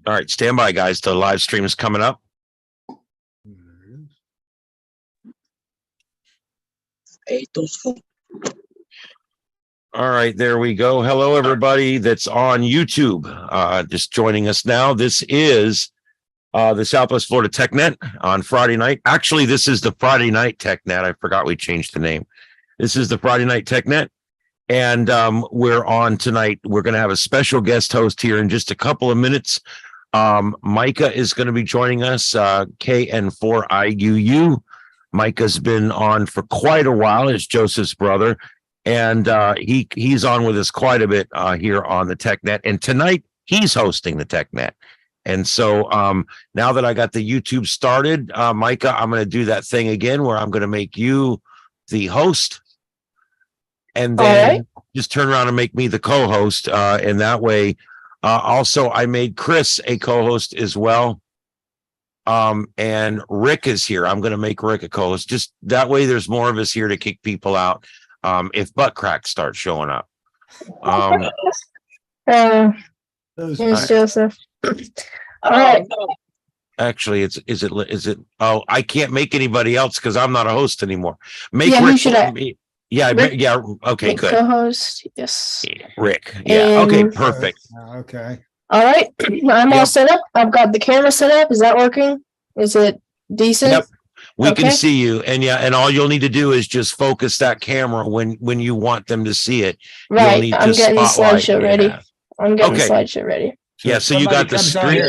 All right, stand by, guys. The live stream is coming up. All right, there we go. Hello, everybody that's on YouTube. Just joining us now. This is the Southwest Florida TechNet on Friday night. Actually, this is the Friday night TechNet. I forgot we changed the name. This is the Friday night TechNet. And we're on tonight. We're going to have a special guest host here in just a couple of minutes. Micah is going to be joining us, KN4IUU. Micah's been on for quite a while. It's Joseph's brother. And he's on with us quite a bit here on the TechNet. And tonight, he's hosting the TechNet. And so now that I got the YouTube started, Micah, I'm going to do that thing again where I'm going to make you the host. And then just turn around and make me the co-host. And that way, also, I made Chris a co-host as well. And Rick is here. I'm going to make Rick a co-host. Just that way, there's more of us here to kick people out if butt cracks start showing up. Here's Joseph. All right. Actually, is it? Oh, I can't make anybody else because I'm not a host anymore. Make Yeah, Rick. Yeah, Rick, yeah. Okay, good. Co-host, yes. Rick. Yeah. And, okay. Perfect. Okay. All right. I'm all set up. I've got the camera set up. Is that working? Is it decent? Yep. We can see you, and and all you'll need to do is just focus that camera when you want them to see it. Right. I'm getting the slideshow ready. I'm getting the slideshow ready. So yeah. So you got the screen.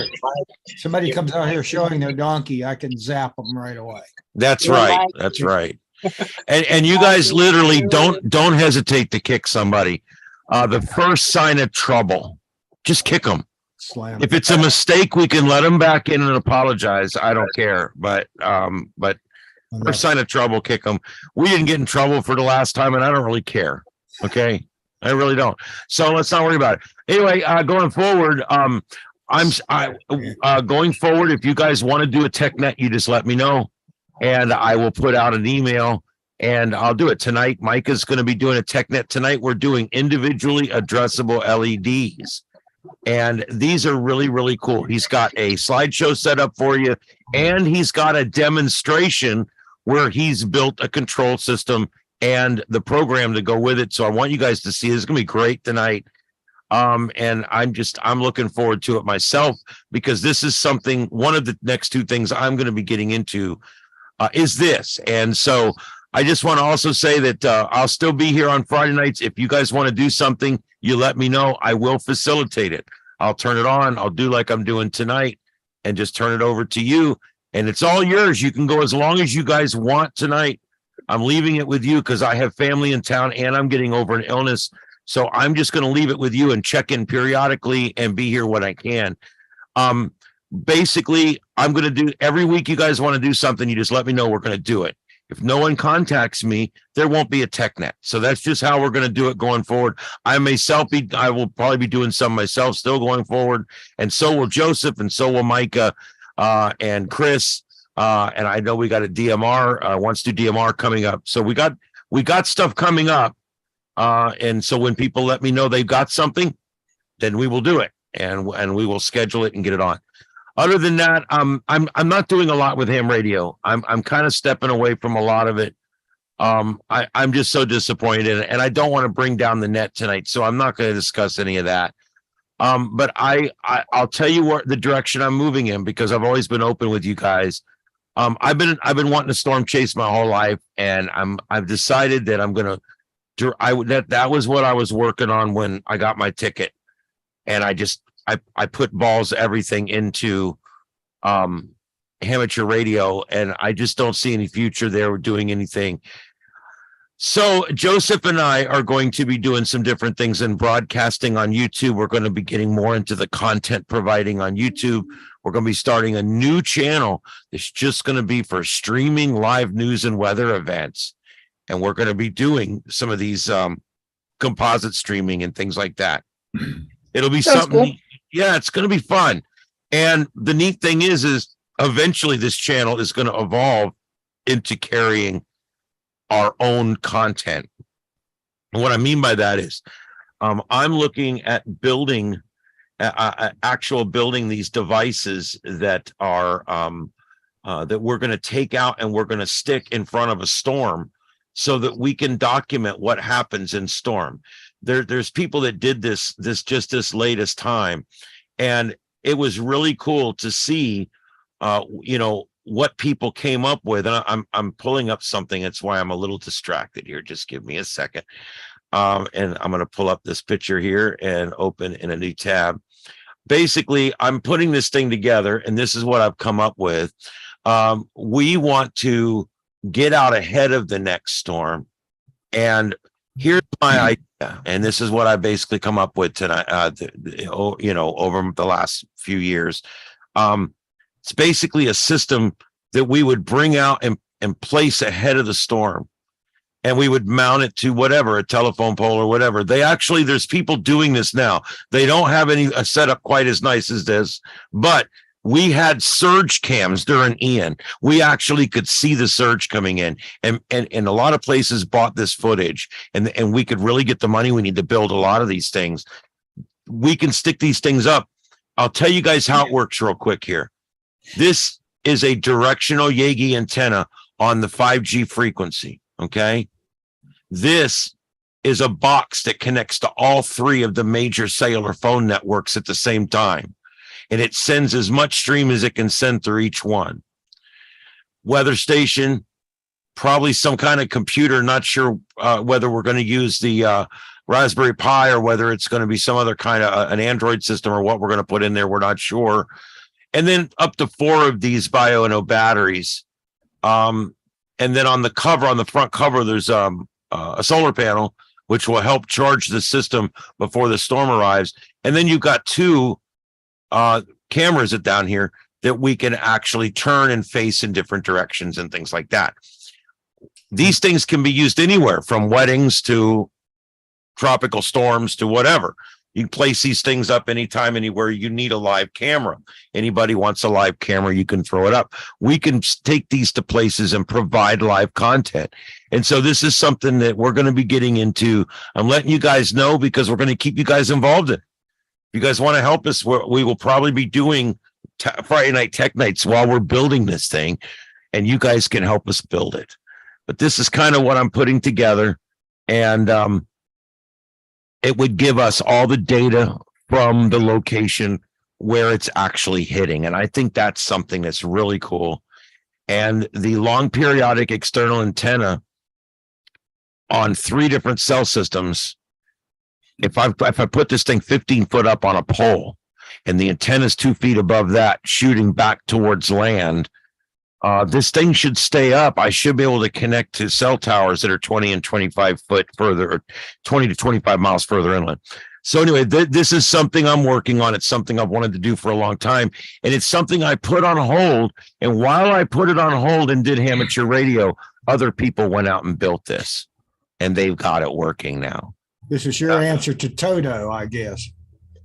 Somebody comes out here showing their donkey, I can zap them right away. That's right. That's right. And you guys literally don't hesitate to kick somebody. The first sign of trouble, just kick them. Slam. If it's a mistake, we can let them back in and apologize. I don't care. But first sign of trouble, kick them. We didn't get in trouble for the last time, and I don't really care. Okay, I really don't. So let's not worry about it. Anyway, going forward, going forward. If you guys want to do a TechNet, you just let me know. And I will put out an email and I'll do it tonight. Micah's going to be doing a TechNet tonight. We're doing individually addressable LEDs. And these are really, really cool. He's got a slideshow set up for you. And he's got a demonstration where he's built a control system and the program to go with it. So I want you guys to see. It's going to be great tonight. And I'm looking forward to it myself because this is something, one of the next two things I'm going to be getting into is this. And so I just want to also say that I'll still be here on Friday nights. If you guys want to do something, you let me know. I will facilitate it. I'll turn it on. I'll do like I'm doing tonight and just turn it over to you. And it's all yours. You can go as long as you guys want tonight. I'm leaving it with you because I have family in town and I'm getting over an illness. So I'm just going to leave it with you and check in periodically and be here when I can. Basically, I'm going to do every week. You guys want to do something, you just let me know. We're going to do it. If no one contacts me, there won't be a TechNet. So that's just how we're going to do it going forward. I will probably be doing some myself still going forward. And so will Joseph, and so will Micah and Chris. And I know we got a DMR, wants to do DMR coming up. So we got stuff coming up. And so when people let me know they've got something, then we will do it and we will schedule it and get it on. Other than that, I'm not doing a lot with ham radio. I'm kind of stepping away from a lot of it. I'm just so disappointed in it, and I don't want to bring down the net tonight, so I'm not going to discuss any of that. But I'll tell you what the direction I'm moving in because I've always been open with you guys. I've been wanting to storm chase my whole life, and I've decided that I'm going to. That was what I was working on when I got my ticket, and I put balls everything into amateur radio, and I just don't see any future there doing anything. So Joseph and I are going to be doing some different things in broadcasting on YouTube. We're going to be getting more into the content providing on YouTube. We're going to be starting a new channel that's just going to be for streaming live news and weather events. And we're going to be doing some of these composite streaming and things like that. It'll be something. Cool. Yeah, it's going to be fun. And the neat thing is eventually this channel is going to evolve into carrying our own content. And what I mean by that is I'm looking at building actual building these devices that are that we're going to take out and we're going to stick in front of a storm so that we can document what happens in storm. There's people that did this latest time, and it was really cool to see what people came up with. And I'm pulling up something. That's why I'm a little distracted here. Just give me a second. And I'm going to pull up this picture here and open in a new tab. Basically, I'm putting this thing together, and this is what I've come up with. We want to get out ahead of the next storm. And here's my idea. And this is what I basically come up with tonight, over the last few years. It's basically a system that we would bring out and place ahead of the storm. And we would mount it to whatever, a telephone pole or whatever. There's people doing this now. They don't have a setup quite as nice as this, but we had surge cams during Ian. We actually could see the surge coming in, and a lot of places bought this footage, and we could really get the money we need to build a lot of these things. We can stick these things up. I'll tell you guys how it works real quick here. This is a directional Yagi antenna on the 5G frequency. Okay. This is a box that connects to all three of the major cellular phone networks at the same time. And it sends as much stream as it can send through each one. Weather station, probably some kind of computer, not sure whether we're going to use the Raspberry Pi or whether it's going to be some other kind of an Android system or what we're going to put in there. We're not sure. And then up to 4 of these Bio batteries. And then on the front cover, there's a solar panel, which will help charge the system before the storm arrives. And then you've got 2 cameras down here that we can actually turn and face in different directions and things like that. These things can be used anywhere from weddings to tropical storms to whatever. You can place these things up anytime, anywhere you need a live camera. Anybody wants a live camera, you can throw it up. We can take these to places and provide live content. And so this is something that we're going to be getting into. I'm letting you guys know because we're going to keep you guys involved in it. If you guys want to help us, we will probably be doing Friday Night Tech Nights while we're building this thing, and you guys can help us build it. But this is kind of what I'm putting together, and it would give us all the data from the location where it's actually hitting. And I think that's something that's really cool. And the long periodic external antenna on 3 different cell systems, if I put this thing 15 foot up on a pole and the antenna is 2 feet above that shooting back towards land, this thing should stay up. I should be able to connect to cell towers that are 20 and 25 foot further, or 20 to 25 miles further inland. So anyway, this is something I'm working on. It's something I've wanted to do for a long time. And it's something I put on hold. And while I put it on hold and did amateur radio, other people went out and built this. And they've got it working now. This is your answer to Toto, I guess.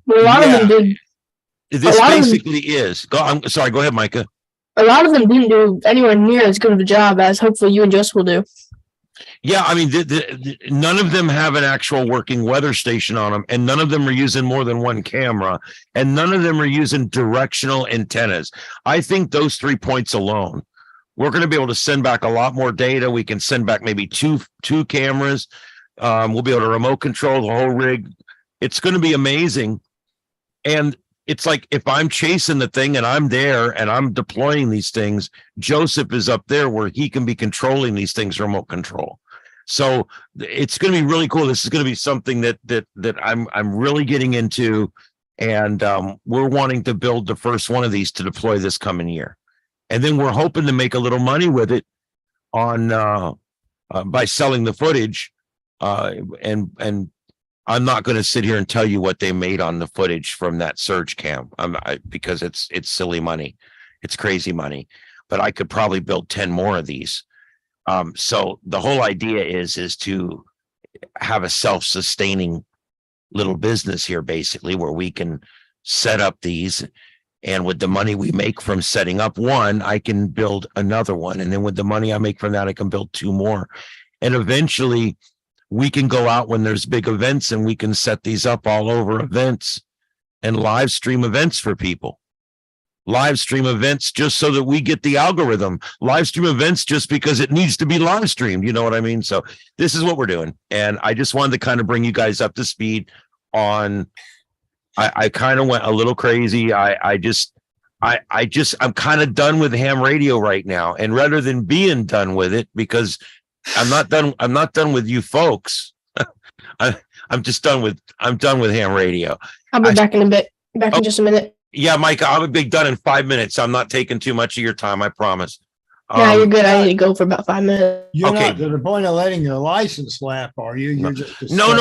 Well, a lot of them did. This basically is. I'm sorry, go ahead, Micah. A lot of them didn't do anywhere near as good of a job as hopefully you and Joseph will do. Yeah, I mean, none of them have an actual working weather station on them, and none of them are using more than 1 camera, and none of them are using directional antennas. I think those 3 points alone, we're going to be able to send back a lot more data. We can send back maybe two cameras. We'll be able to remote control the whole rig. It's going to be amazing. And it's like if I'm chasing the thing and I'm there and I'm deploying these things, Joseph is up there where he can be controlling these things remote control. So it's going to be really cool. This is going to be something that I'm really getting into, and we're wanting to build the first one of these to deploy this coming year, and then we're hoping to make a little money with it on by selling the footage, and I'm not going to sit here and tell you what they made on the footage from that surge cam, because it's silly money. It's crazy money, but I could probably build 10 more of these. So the whole idea is to have a self-sustaining little business here, basically, where we can set up these, and with the money we make from setting up one, I can build another one. And then with the money I make from that, I can build 2 more. And eventually we can go out when there's big events and we can set these up all over events and live stream events for people. Live stream events just so that we get the algorithm. Live stream events just because it needs to be live streamed. You know what I mean? So this is what we're doing. And I just wanted to kind of bring you guys up to speed on, I kind of went a little crazy. I'm kind of done with ham radio right now. And rather than being done with it, because I'm not done with you folks. I'm done with ham radio. I'll be back in a bit. Back in just a minute. Yeah, Mike, I'll be done in 5 minutes. I'm not taking too much of your time, I promise. Yeah, you're good. I need to go for about 5 minutes. You're Okay. not to the point of letting your license lap, are you? You're just No.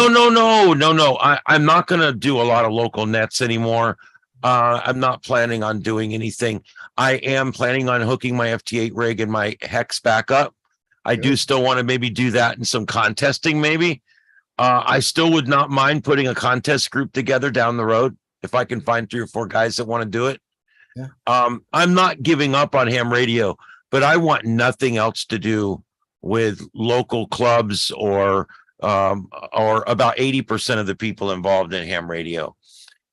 I'm not going to do a lot of local nets anymore. I'm not planning on doing anything. I am planning on hooking my FT8 rig and my Hex back up. I do still want to maybe do that in some contesting, maybe. I still would not mind putting a contest group together down the road if I can find 3 or 4 guys that want to do it. Yeah. I'm not giving up on ham radio, but I want nothing else to do with local clubs or about 80% of the people involved in ham radio.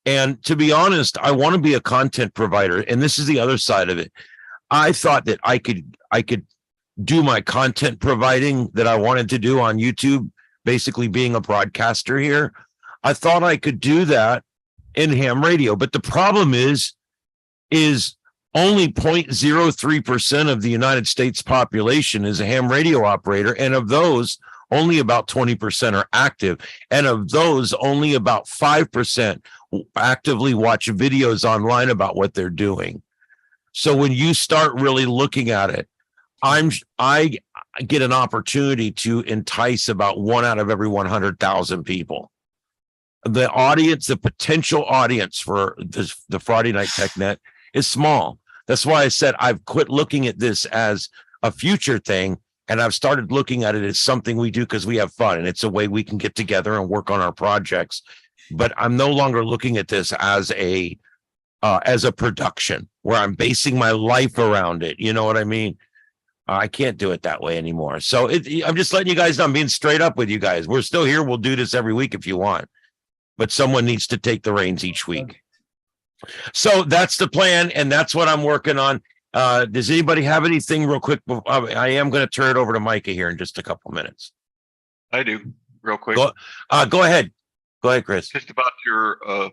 And to be honest, I want to be a content provider. And this is the other side of it. I thought that I could do my content providing that I wanted to do on YouTube, basically being a broadcaster here. I thought I could do that in ham radio, but the problem is only 0.03% of the United States population is a ham radio operator, and of those, only about 20% are active, and of those, only about 5% actively watch videos online about what they're doing. So when you start really looking at it, I get an opportunity to entice about 1 out of every 100,000 people. The audience, the potential audience for the Friday Night TechNet is small. That's why I said I've quit looking at this as a future thing, and I've started looking at it as something we do because we have fun, and it's a way we can get together and work on our projects. But I'm no longer looking at this as a production where I'm basing my life around it. You know what I mean? I can't do it that way anymore. So I'm just letting you guys know, I'm being straight up with you guys. We're still here. We'll do this every week if you want, but someone needs to take the reins each week. So that's the plan, and that's what I'm working on. Does anybody have anything real quick? I am going to turn it over to Micah here in just a couple minutes. I do, real quick. Go ahead. Go ahead, Chris. Just about your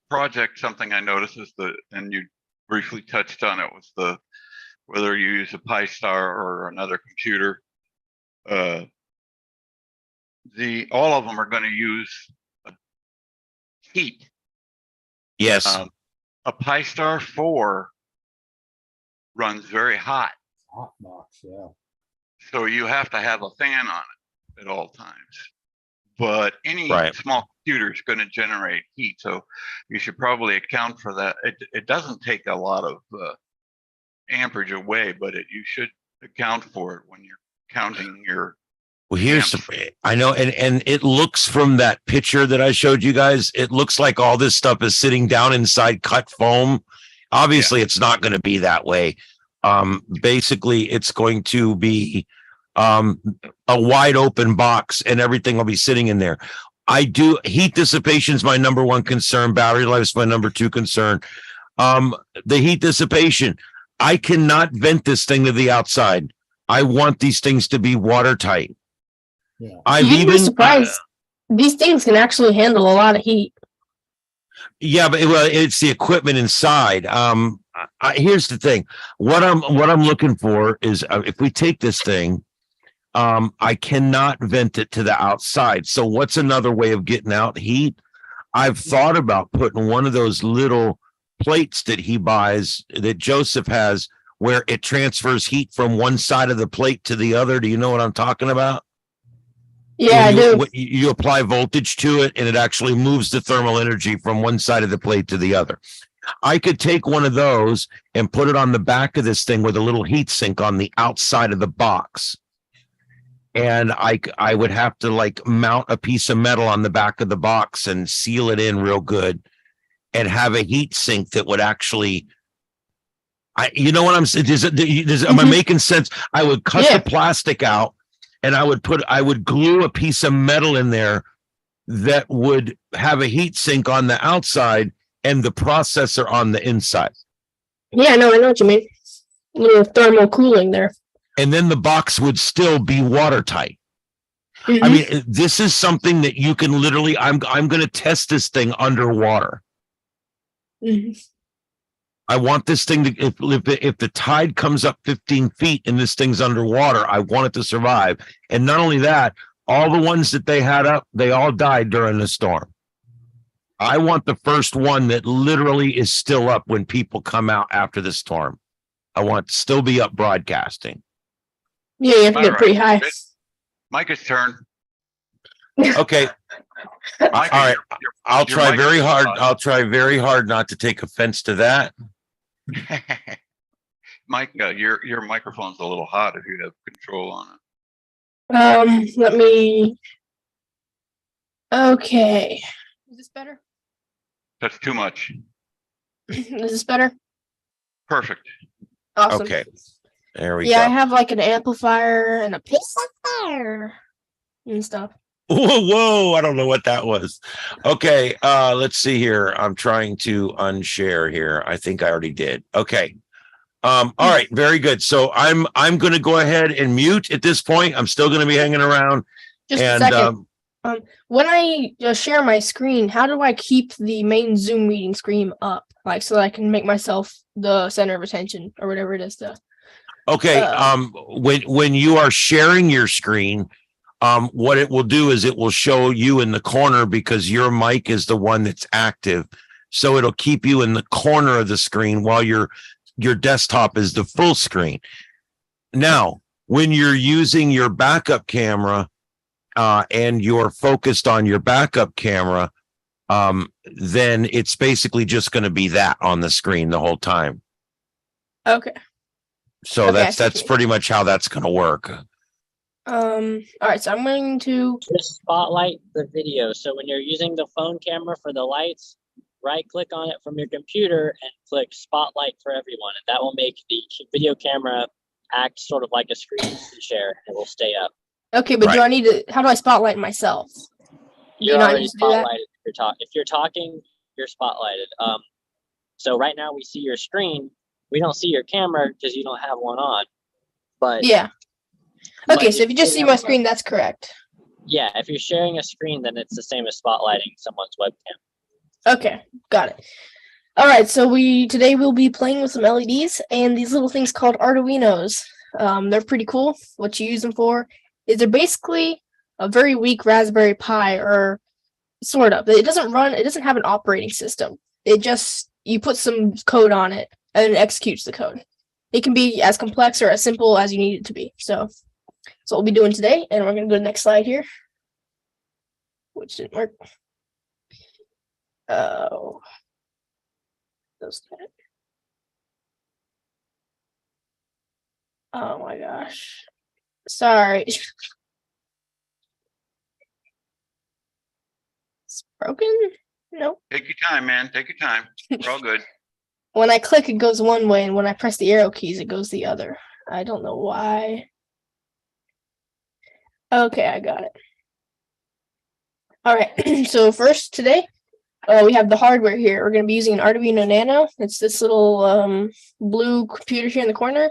project, something I noticed is and you briefly touched on it, was whether you use a Pi-Star or another computer. All of them are going to use heat. Yes. A Pi-Star 4 runs very hot. hot box, yeah. So you have to have a fan on it at all times. But any Right. small computer is going to generate heat. So you should probably account for that. It doesn't take a lot of amperage away, but you should account for it when you're counting your. Well, here's I know, and it looks from that picture that I showed you guys, it looks like all this stuff is sitting down inside cut foam. Obviously, It's not going to be that way. Basically, it's going to be a wide open box, and everything will be sitting in there. Heat dissipation is my number one concern. Battery life is my number two concern. The heat dissipation, I cannot vent this thing to the outside. I want these things to be watertight. Yeah. You'd be surprised. These things can actually handle a lot of heat. Yeah, but it's the equipment inside. Here's the thing. What I'm looking for is if we take this thing, I cannot vent it to the outside. So what's another way of getting out heat? I've thought about putting one of those little plates that he buys, that Joseph has, where it transfers heat from one side of the plate to the other. Do you know what I'm talking about? Yeah, I do. You apply voltage to it, and it actually moves the thermal energy from one side of the plate to the other. I could take one of those and put it on the back of this thing with a little heat sink on the outside of the box. And I would have to mount a piece of metal on the back of the box and seal it in real good, and have a heat sink that would actually, you know what I'm saying? Am I making sense? I would cut the plastic out, and I would glue a piece of metal in there that would have a heat sink on the outside and the processor on the inside. Yeah, no, I know what you mean. A little thermal cooling there. And then the box would still be watertight. I mean, this is something that you can literally, I'm going to test this thing underwater. I want this thing to, if the tide comes up 15 feet and this thing's underwater, I want it to survive. And not only that, all the ones that they had up, they all died during the storm. I want the first one that literally is still up when people come out after the storm. I want to still be up broadcasting. Yeah, you have to get pretty high. Micah's turn. Okay. All right. I'll try very hard. I'll try very hard not to take offense to that. Micah, your microphone's a little hot if you have control on it. Let me. Okay. Is this better? That's too much. Is this better? Perfect. Awesome. Okay. There we Yeah, I go. have like an amplifier and a pacifier and stuff. Whoa, I don't know what that was. Okay, let's see here. I'm trying to unshare here. I think I already did. Okay. All right, very good. So I'm gonna go ahead and mute at this point. I'm still gonna be hanging around. Just a second. When I share my screen, how do I keep the main Zoom meeting screen up? Like so that I can make myself the center of attention or whatever it is to. Okay, when you are sharing your screen, what it will do is it will show you in the corner because your mic is the one that's active. So it'll keep you in the corner of the screen while your desktop is the full screen. Now, when you're using your backup camera and you're focused on your backup camera, then it's basically just going to be that on the screen the whole time. Okay. So Okay, that's pretty much how that's going to work. All right, so I'm going to just spotlight the video. So when you're using the phone camera for the lights, right click on it from your computer and click spotlight for everyone. And that will make the video camera act sort of like a screen share and it will stay up. Okay, but do I need to, how do I spotlight myself? You're already spotlighted if you're talking, you're spotlighted. So right now we see your screen. We don't see your camera because you don't have one on. But yeah. Okay, so if you just see my screen, that's correct. Yeah, if you're sharing a screen, then it's the same as spotlighting someone's webcam. Okay, got it. All right, so today we'll be playing with some LEDs and these little things called Arduinos. They're pretty cool. What you use them for is they're basically a very weak Raspberry Pi, or sort of. It doesn't have an operating system. You put some code on it and it executes the code. It can be as complex or as simple as you need it to be. So that's what we'll be doing today, and we're going to go to the next slide here, which didn't work. Oh. Oh my gosh. Sorry. It's broken? No. Take your time, man. Take your time. We're all good. When I click, it goes one way, and when I press the arrow keys, it goes the other. I don't know why. Okay, I got it. All right, so first today, we have the hardware here. We're going to be using an Arduino Nano. It's this little blue computer here in the corner.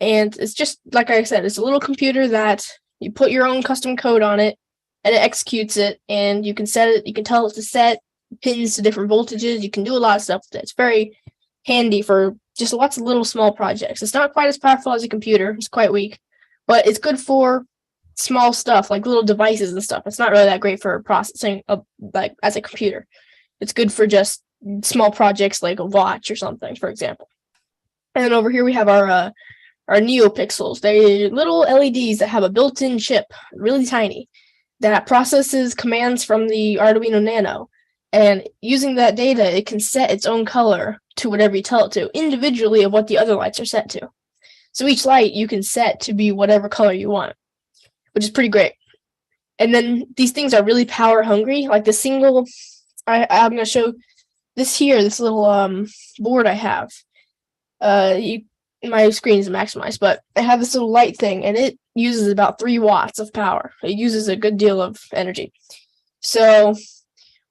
And it's just, like I said, it's a little computer that you put your own custom code on it, and it executes it, and you can set it, you can tell it to set pins to different voltages. You can do a lot of stuff with it. It's very handy for just lots of little small projects. It's not quite as powerful as a computer. It's quite weak, but it's good for small stuff like little devices and stuff. It's not really that great for processing like as a computer. It's good for just small projects like a watch or something, for example. And then over here we have our NeoPixels. They're little LEDs that have a built-in chip, really tiny, that processes commands from the Arduino Nano. And using that data, it can set its own color to whatever you tell it to, individually of what the other lights are set to. So each light you can set to be whatever color you want, which is pretty great. And then these things are really power hungry. Like the single, I'm going to show this here, this little board I have. My screen is maximized, but I have this little light thing, and it uses about 3 watts of power. It uses a good deal of energy. So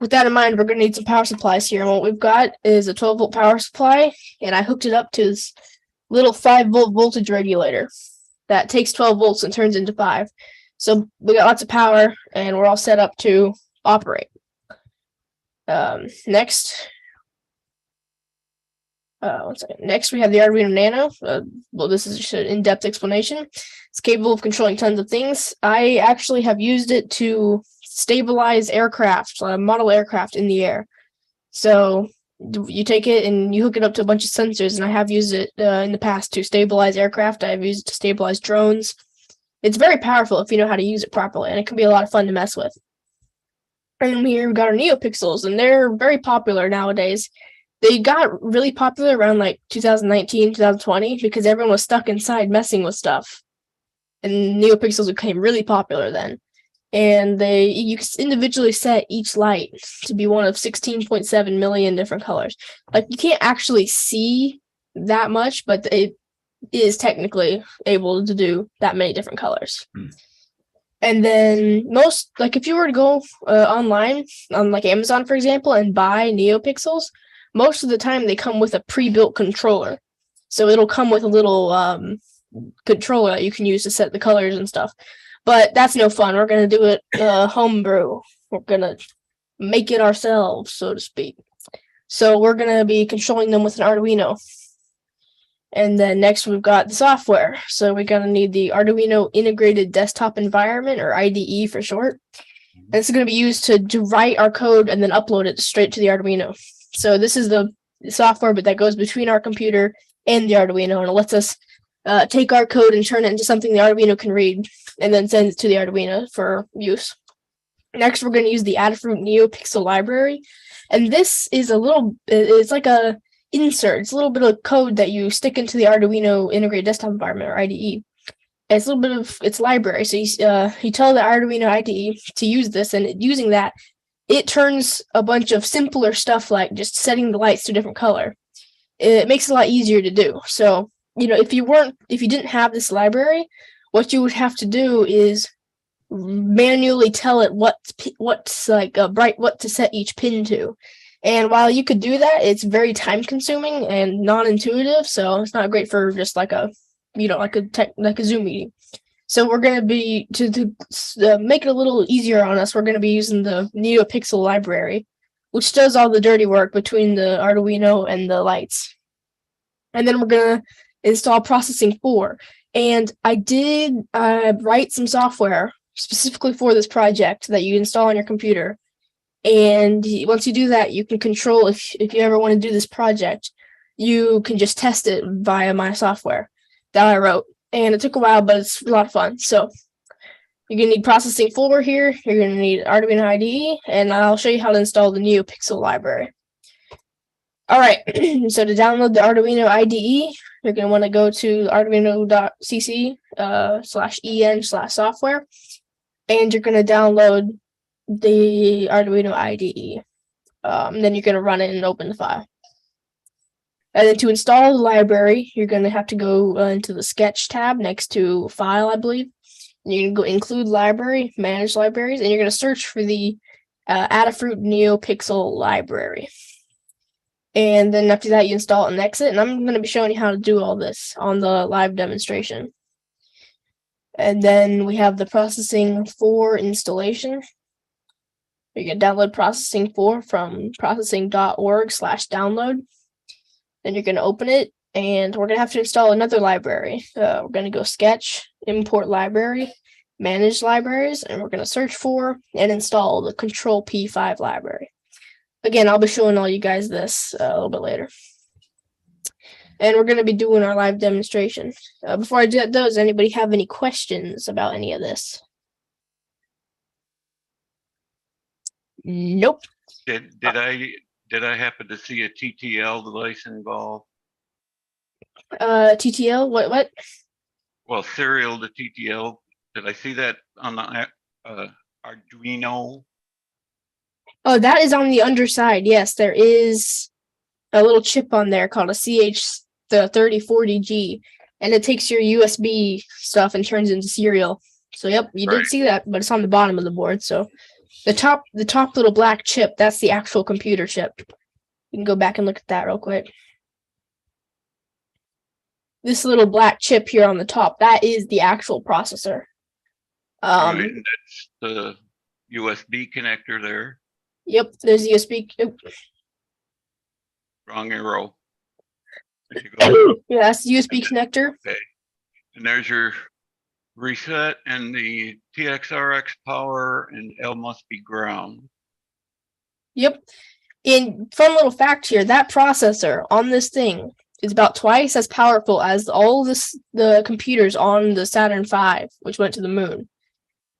with that in mind, we're going to need some power supplies here. And what we've got is a 12-volt power supply, and I hooked it up to this little 5-volt voltage regulator that takes 12 volts and turns into 5. So we got lots of power, and we're all set up to operate. Next, one second. Next, we have the Arduino Nano. Well, this is just an in-depth explanation. It's capable of controlling tons of things. I actually have used it to stabilize aircraft, model aircraft in the air. So you take it and you hook it up to a bunch of sensors, and I have used it in the past to stabilize aircraft. I've used it to stabilize drones. It's very powerful if you know how to use it properly, and it can be a lot of fun to mess with. And here we've got our NeoPixels, and they're very popular nowadays. They got really popular around like 2019, 2020, because everyone was stuck inside messing with stuff. And NeoPixels became really popular then. And you can individually set each light to be one of 16.7 million different colors. Like, you can't actually see that much, but it is technically able to do that many different colors. And then if you were to go online on like Amazon, for example, and buy NeoPixels, most of the time they come with a pre-built controller. So it'll come with a little controller that you can use to set the colors and stuff. But that's no fun. We're going to do it homebrew. We're going to make it ourselves, so to speak. So we're going to be controlling them with an Arduino. And then next we've got the software. So we're going to need the Arduino Integrated Desktop Environment, or IDE for short. And this is going to be used to write our code and then upload it straight to the Arduino. So this is the software, but that goes between our computer and the Arduino, and it lets us take our code and turn it into something the Arduino can read, and then send it to the Arduino for use. Next, we're going to use the Adafruit NeoPixel library, and this is it's like a insert. It's a little bit of code that you stick into the Arduino Integrated Desktop Environment, or IDE. And it's a little bit of its library. So you tell the Arduino IDE to use this, and using that, it turns a bunch of simpler stuff like just setting the lights to a different color. It makes it a lot easier to do. So, if you didn't have this library, what you would have to do is manually tell it what's like bright, what to set each pin to. And while you could do that, it's very time consuming and non-intuitive. So it's not great for just like a Zoom meeting. So we're going to be, to make it a little easier on us, we're going to be using the NeoPixel library, which does all the dirty work between the Arduino and the lights. And then we're going to install processing 4. And I did write some software specifically for this project that you install on your computer. And once you do that, you can control, if you ever want to do this project, you can just test it via my software that I wrote. And it took a while, but it's a lot of fun. So you're going to need processing 4 here. You're going to need Arduino IDE, and I'll show you how to install the NeoPixel library. All right, so to download the Arduino IDE, you're going to want to go to arduino.cc/en/software, and you're going to download the Arduino IDE. Then you're going to run it and open the file. And then to install the library, you're going to have to go into the Sketch tab next to File, I believe. And you're going to go Include Library, Manage Libraries, and you're going to search for the Adafruit NeoPixel library. And then after that, you install it and exit. And I'm going to be showing you how to do all this on the live demonstration. And then we have the Processing 4 installation. You can download Processing 4 from processing.org/download. Then you're going to open it, and we're going to have to install another library. We're going to go Sketch, Import Library, Manage Libraries, and we're going to search for and install the Control P5 library. Again, I'll be showing all you guys this a little bit later. And we're going to be doing our live demonstration. Before I do that, does anybody have any questions about any of this? Nope. Did I happen to see a TTL device involved? TTL? What? Well, serial to TTL. Did I see that on the Arduino? Oh, that is on the underside. Yes, there is a little chip on there called a CH3040G, and it takes your USB stuff and turns into serial. So, yep, you did see that, but it's on the bottom of the board. So, The top little black chip, that's the actual computer chip. You can go back and look at that real quick. This little black chip here on the top, that is the actual processor. Right, and that's the USB connector there. Yep, there's USB. Wrong arrow. There you go. Yeah, that's the USB connector. Okay. And there's your reset and the TXRX power, and L must be ground. Yep. And fun little fact here, that processor on this thing is about twice as powerful as all the computers on the Saturn V, which went to the moon.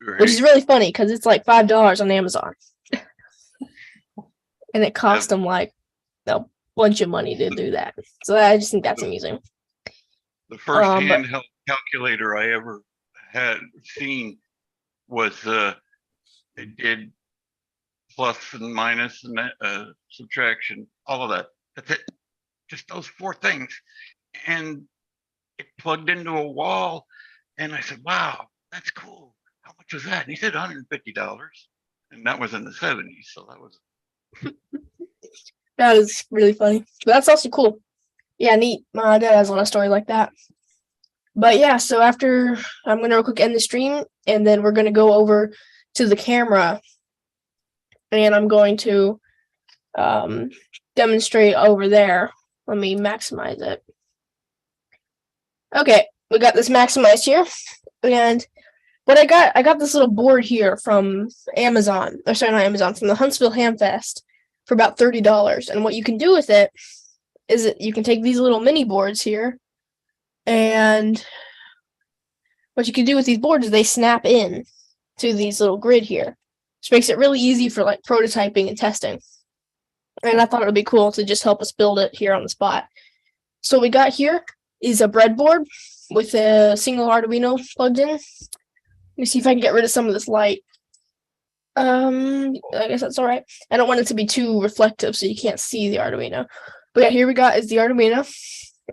Right. Which is really funny because it's like $5 on Amazon. And it cost them like a bunch of money to do that. So I just think that's amusing. The first handheld calculator I ever had seen was it did plus and minus and subtraction, all of that. That's it. Just those 4 things. And it plugged into a wall. And I said, wow, that's cool. How much was that? And he said $150. And that was in the 70s. So that was. That is really funny. But that's also cool. Yeah, neat. My dad has a lot of stories like that. But yeah, so after I'm going to real quick end the stream, and then we're going to go over to the camera. And I'm going to demonstrate over there. Let me maximize it. Okay, we got this maximized here. And what I got this little board here from Amazon. Or sorry, not Amazon, from the Huntsville Hamfest for about $30. And what you can do with it is that you can take these little mini boards here, and what you can do with these boards is they snap in to these little grid here, which makes it really easy for like prototyping and testing. And I thought it would be cool to just help us build it here on the spot. So what we got here is a breadboard with a single Arduino plugged in. Let me see if I can get rid of some of this light. I guess that's all right. I don't want it to be too reflective so you can't see the Arduino. But yeah, here we got is the Arduino.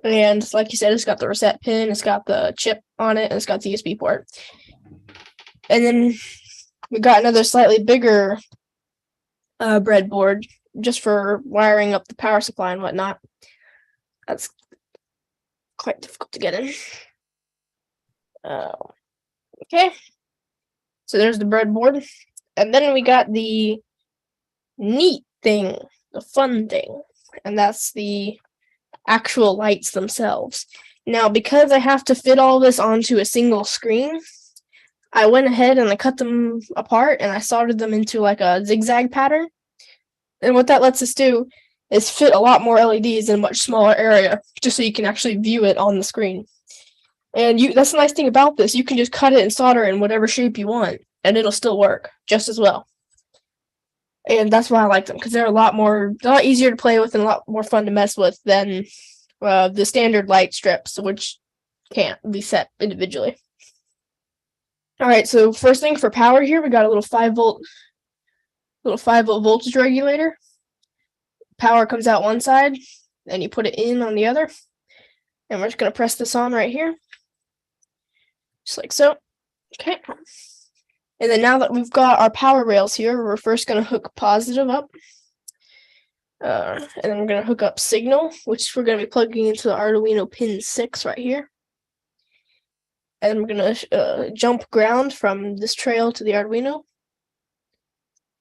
And like you said, it's got the reset pin, it's got the chip on it, and it's got the USB port. And then we got another slightly bigger breadboard just for wiring up the power supply and whatnot. That's quite difficult to get in. Okay. So there's the breadboard. And then we got the neat thing, the fun thing, and that's the actual lights themselves. Now, because I have to fit all this onto a single screen, I went ahead and I cut them apart and I soldered them into like a zigzag pattern. And what that lets us do is fit a lot more LEDs in a much smaller area, just so you can actually view it on the screen. And that's the nice thing about this. You can just cut it and solder it in whatever shape you want, and it'll still work just as well. And that's why I like them, because they're a lot easier to play with and a lot more fun to mess with than the standard light strips, which can't be set individually. All right, so first thing for power here, we got a little 5-volt voltage regulator. Power comes out one side, and you put it in on the other. And we're just going to press this on right here. Just like so. Okay. And then now that we've got our power rails here, we're first going to hook positive up. And then we're going to hook up signal, which we're going to be plugging into the Arduino pin 6 right here. And we're going to jump ground from this trail to the Arduino.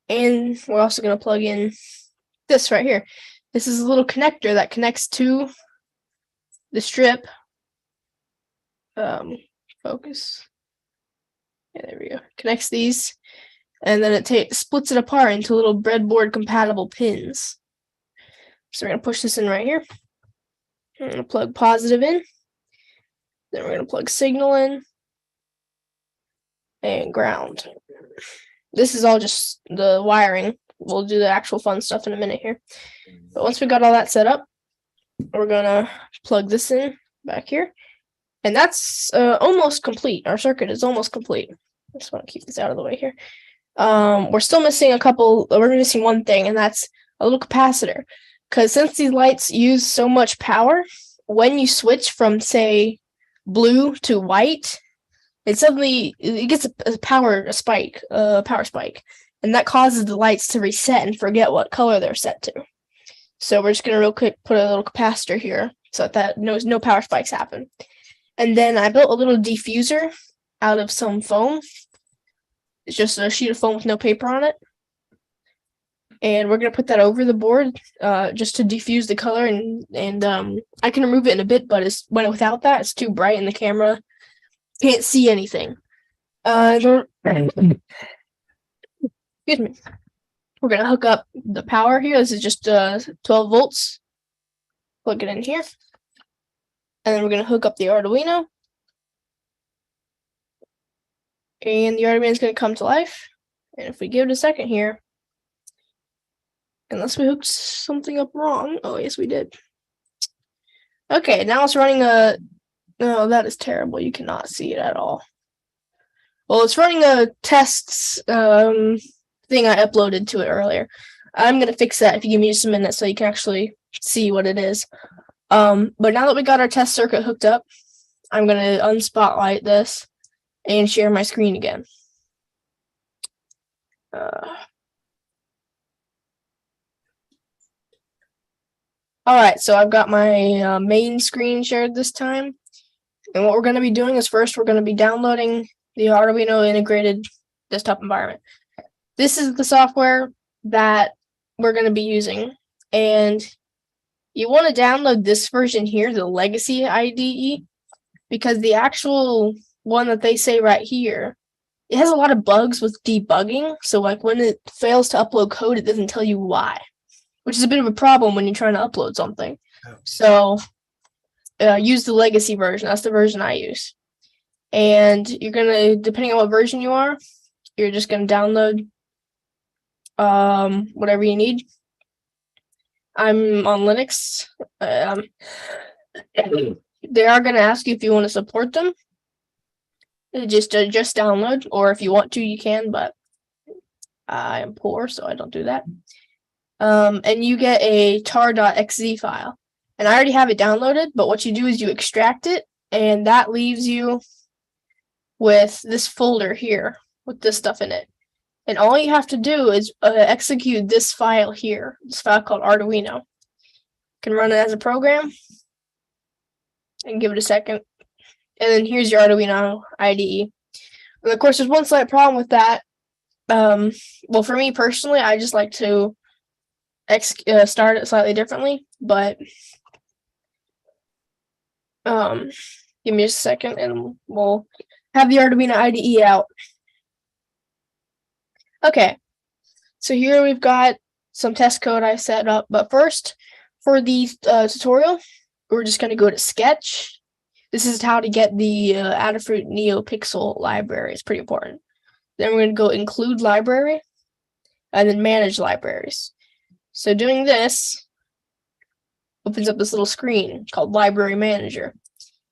And we're also going to plug in this right here. This is a little connector that connects to the strip. Focus. Yeah, there we go. Connects these, and then it splits it apart into little breadboard compatible pins. So we're going to push this in right here. I'm going to plug positive in. Then we're going to plug signal in. And ground. This is all just the wiring. We'll do the actual fun stuff in a minute here. But once we got all that set up, we're going to plug this in back here. And that's almost complete. Our circuit is almost complete. I just want to keep this out of the way here. We're still missing we're missing one thing, and that's a little capacitor. Because since these lights use so much power, when you switch from, say, blue to white, it gets a power spike. and that causes the lights to reset and forget what color they're set to. So we're just going to real quick put a little capacitor here so that no power spikes happen. And then I built a little diffuser out of some foam. It's just a sheet of foam with no paper on it. And we're going to put that over the board just to diffuse the color. And I can remove it in a bit, but without that, it's too bright and the camera can't see anything. Excuse me. We're going to hook up the power here. This is just 12 volts. Plug it in here. And then we're going to hook up the Arduino. And the Arduino is going to come to life. And if we give it a second here, unless we hooked something up wrong. Oh, yes, we did. Okay, now it's running a... No, that is terrible. You cannot see it at all. Well, it's running a tests thing I uploaded to it earlier. I'm going to fix that if you give me just a minute so you can actually see what it is. But now that we got our test circuit hooked up, I'm going to unspotlight this and share my screen again. Alright, so I've got my main screen shared this time. And what we're going to be doing is first we're going to be downloading the Arduino integrated desktop environment. This is the software that we're going to be using. And you want to download this version here, the legacy IDE, because the actual one that they say right here, it has a lot of bugs with debugging. So like when it fails to upload code, it doesn't tell you why, which is a bit of a problem when you're trying to upload something. So use the legacy version. That's the version I use. And you're going to, depending on what version you are, you're just going to download whatever you need. I'm on Linux. They are going to ask you if you want to support them. Just download, or if you want to, you can, but I am poor, so I don't do that. And you get a tar.xz file. And I already have it downloaded, but what you do is you extract it, and that leaves you with this folder here with this stuff in it. And all you have to do is execute this file here, this file called Arduino. You can run it as a program and give it a second. And then here's your Arduino IDE. And of course, there's one slight problem with that. Well, for me personally, I just like to start it slightly differently, but give me just a second and we'll have the Arduino IDE out. Okay, so here we've got some test code I set up, but first, for the tutorial, we're just going to go to Sketch. This is how to get the Adafruit NeoPixel library. It's pretty important. Then we're going to go Include Library, and then Manage Libraries. So doing this opens up this little screen called Library Manager.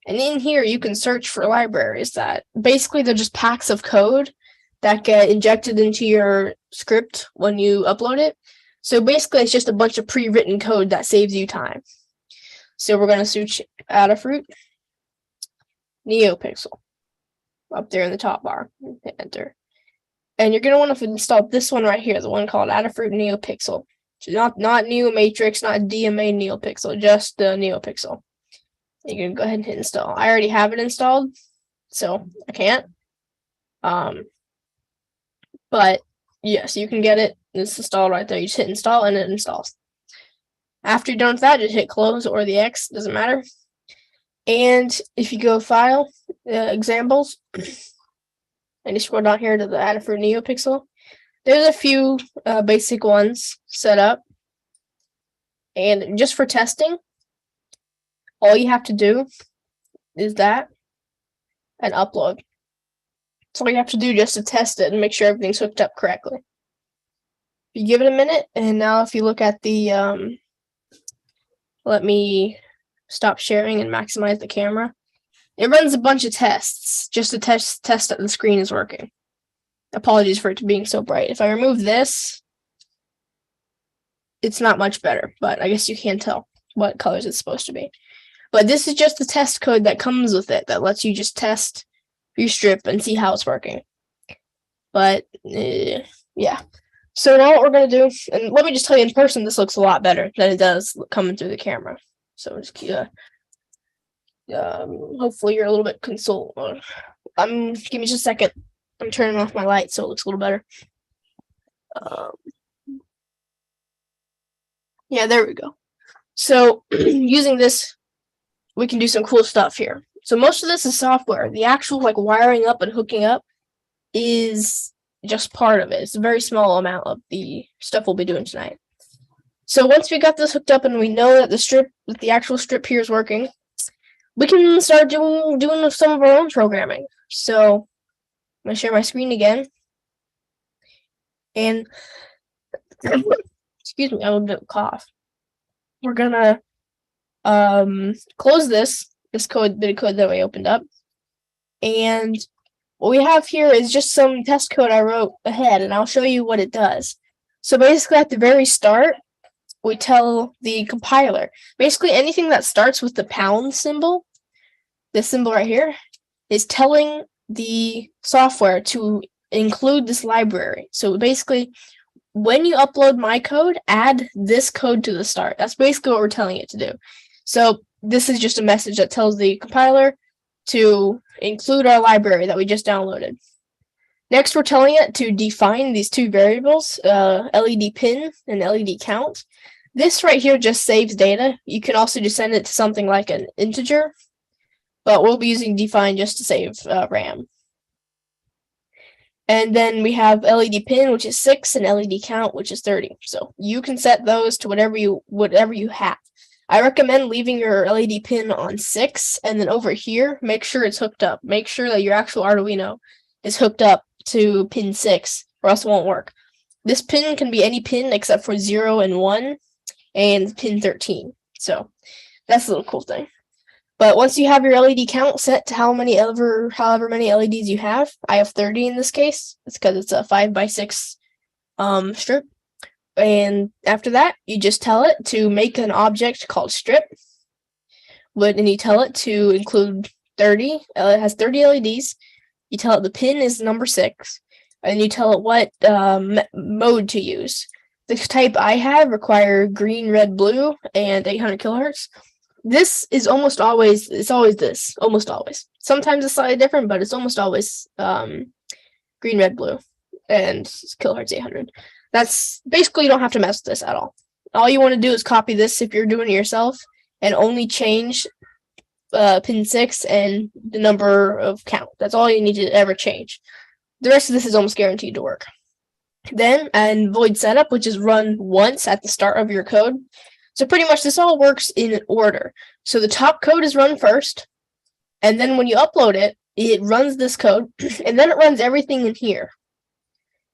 And in here, you can search for libraries that basically they're just packs of code that get injected into your script when you upload it. So basically, it's just a bunch of pre-written code that saves you time. So we're going to search Adafruit NeoPixel up there in the top bar. Hit enter. And you're going to want to install this one right here, the one called Adafruit NeoPixel. So not NeoMatrix, not DMA NeoPixel, just the NeoPixel. You can go ahead and hit install. I already have it installed, so I can't. But yes, you can get it. It's installed right there. You just hit install and it installs. After you're done with that, just hit close or the X, doesn't matter. And if you go file, examples, and you scroll down here to the Adafruit NeoPixel, there's a few basic ones set up. And just for testing, all you have to do is that and upload. That's all you have to do just to test it and make sure everything's hooked up correctly. You give it a minute, and now if you look at the, let me stop sharing and maximize the camera. It runs a bunch of tests just to test that the screen is working. Apologies for it being so bright. If I remove this, it's not much better, but I guess you can't tell what colors it's supposed to be. But this is just the test code that comes with it that lets you just test your strip and see how it's working. But Yeah. So now what we're going to do, and let me just tell you in person, this looks a lot better than it does coming through the camera. So just hopefully you're a little bit console. Give me just a second. I'm turning off my light so it looks a little better. Yeah, there we go. So using this, we can do some cool stuff here. So most of this is software. The actual like wiring up and hooking up is just part of it. It's a very small amount of the stuff we'll be doing tonight. So once we got this hooked up and we know that the actual strip here is working, we can start doing some of our own programming. So I'm gonna share my screen again. And excuse me, I have a bit of a cough. We're gonna close this bit of code that we opened up. And what we have here is just some test code I wrote ahead, and I'll show you what it does. So basically at the very start, we tell the compiler, basically anything that starts with the pound symbol, this symbol right here, is telling the software to include this library. So basically, when you upload my code, add this code to the start. That's basically what we're telling it to do. So this is just a message that tells the compiler to include our library that we just downloaded. Next, we're telling it to define these two variables, LED pin and LED count. This right here just saves data. You can also just send it to something like an integer, but we'll be using define just to save RAM. And then we have LED pin, which is 6, and LED count, which is 30. So you can set those to whatever you have. I recommend leaving your LED pin on 6, and then over here, make sure it's hooked up. Make sure that your actual Arduino is hooked up to pin 6, or else it won't work. This pin can be any pin except for 0 and 1, and pin 13. So that's a little cool thing. But once you have your LED count set to however many LEDs you have, I have 30 in this case. It's because it's a 5x6 strip. And after that, you just tell it to make an object called strip. And you tell it to include 30. It has 30 LEDs. You tell it the pin is number 6. And you tell it what mode to use. The type I have require green, red, blue, and 800 kilohertz. This is almost always this. Sometimes it's slightly different, but it's almost always green, red, blue, and kilohertz 800. That's basically, you don't have to mess with this at all. All you want to do is copy this if you're doing it yourself and only change pin 6 and the number of count. That's all you need to ever change. The rest of this is almost guaranteed to work. Then, and void setup, which is run once at the start of your code. So pretty much this all works in order. So the top code is run first, and then when you upload it, it runs this code, and then it runs everything in here.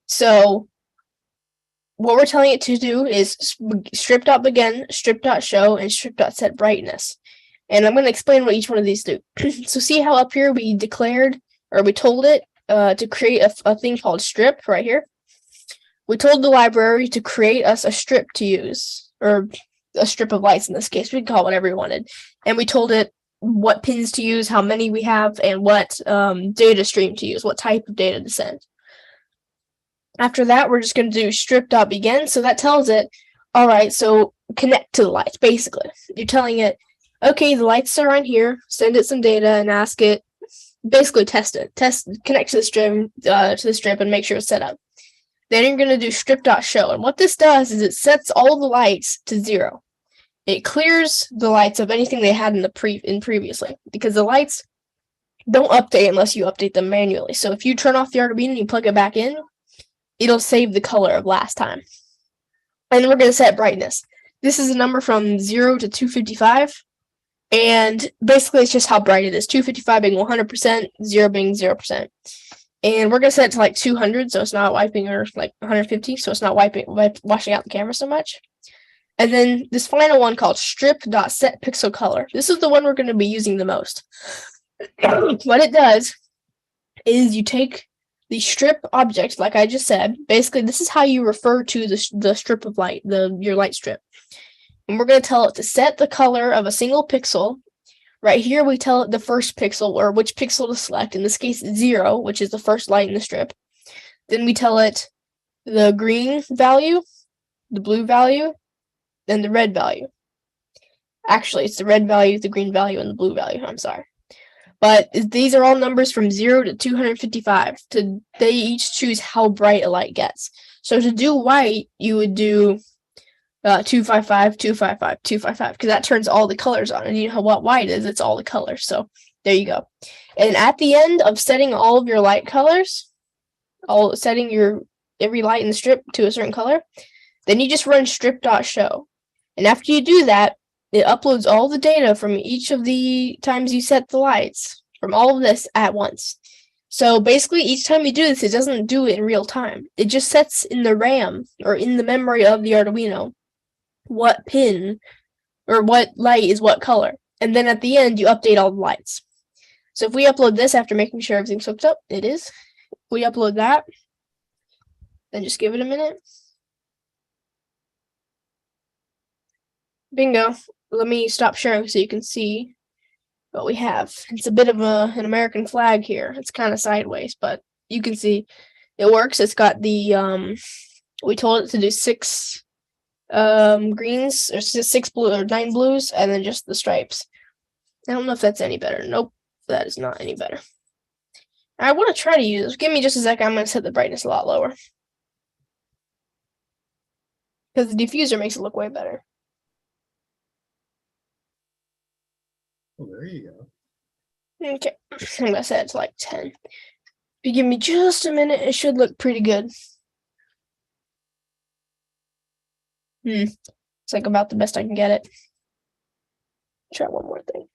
So what we're telling it to do is strip.begin, strip.show, and strip.set brightness. And I'm going to explain what each one of these do. So see how up here we told it to create a thing called strip right here. We told the library to create us a strip to use, or a strip of lights in this case. We can call it whatever we wanted. And we told it what pins to use, how many we have, and what data stream to use, what type of data to send. After that, we're just going to do strip.begin. So that tells it, all right, so connect to the lights, basically. You're telling it, okay, the lights are on here, send it some data and ask it, basically test it. Connect to the strip and make sure it's set up. Then you're going to do strip.show. And what this does is it sets all the lights to 0. It clears the lights of anything they had in previously, because the lights don't update unless you update them manually. So if you turn off the Arduino and you plug it back in, it'll save the color of last time. And then we're going to set brightness. This is a number from 0 to 255. And basically it's just how bright it is. 255 being 100%, 0 being 0%. And we're going to set it to like 200, so it's not wiping, or like 150, so it's not washing out the camera so much. And then this final one called strip.setPixelColor. This is the one we're going to be using the most. What it does is you take the strip object, like I just said. Basically, this is how you refer to the strip of light, your light strip. And we're going to tell it to set the color of a single pixel. Right here, we tell it the first pixel, or which pixel to select. In this case, 0, which is the first light in the strip. Then we tell it the green value, the blue value, and the red value. Actually, it's the red value, the green value, and the blue value. I'm sorry. But these are all numbers from 0 to 255. They each choose how bright a light gets. So to do white, you would do 255, 255, 255, because that turns all the colors on. And you know what white is? It's all the colors. So there you go. And at the end of setting all of your light colors, setting your every light in the strip to a certain color, then you just run strip.show. And after you do that, it uploads all the data from each of the times you set the lights from all of this at once. So basically, each time you do this, it doesn't do it in real time. It just sets in the RAM or in the memory of the Arduino what pin or what light is what color. And then at the end, you update all the lights. So if we upload this after making sure everything's hooked up, it is. If we upload that, then just give it a minute. Bingo. Let me stop sharing so you can see what we have. It's a bit of an American flag here. It's kind of sideways, but you can see it works. It's got the we told it to do 6 greens or 6 blue or 9 blues, and then just the stripes. I don't know if that's any better. Nope, that is not any better. I want to try to use this. Give me just a second. I'm going to set the brightness a lot lower because the diffuser makes it look way better. Oh, there you go. Okay, I'm going to set it to like 10. If you give me just a minute, it should look pretty good. It's like about the best I can get it. Try one more thing.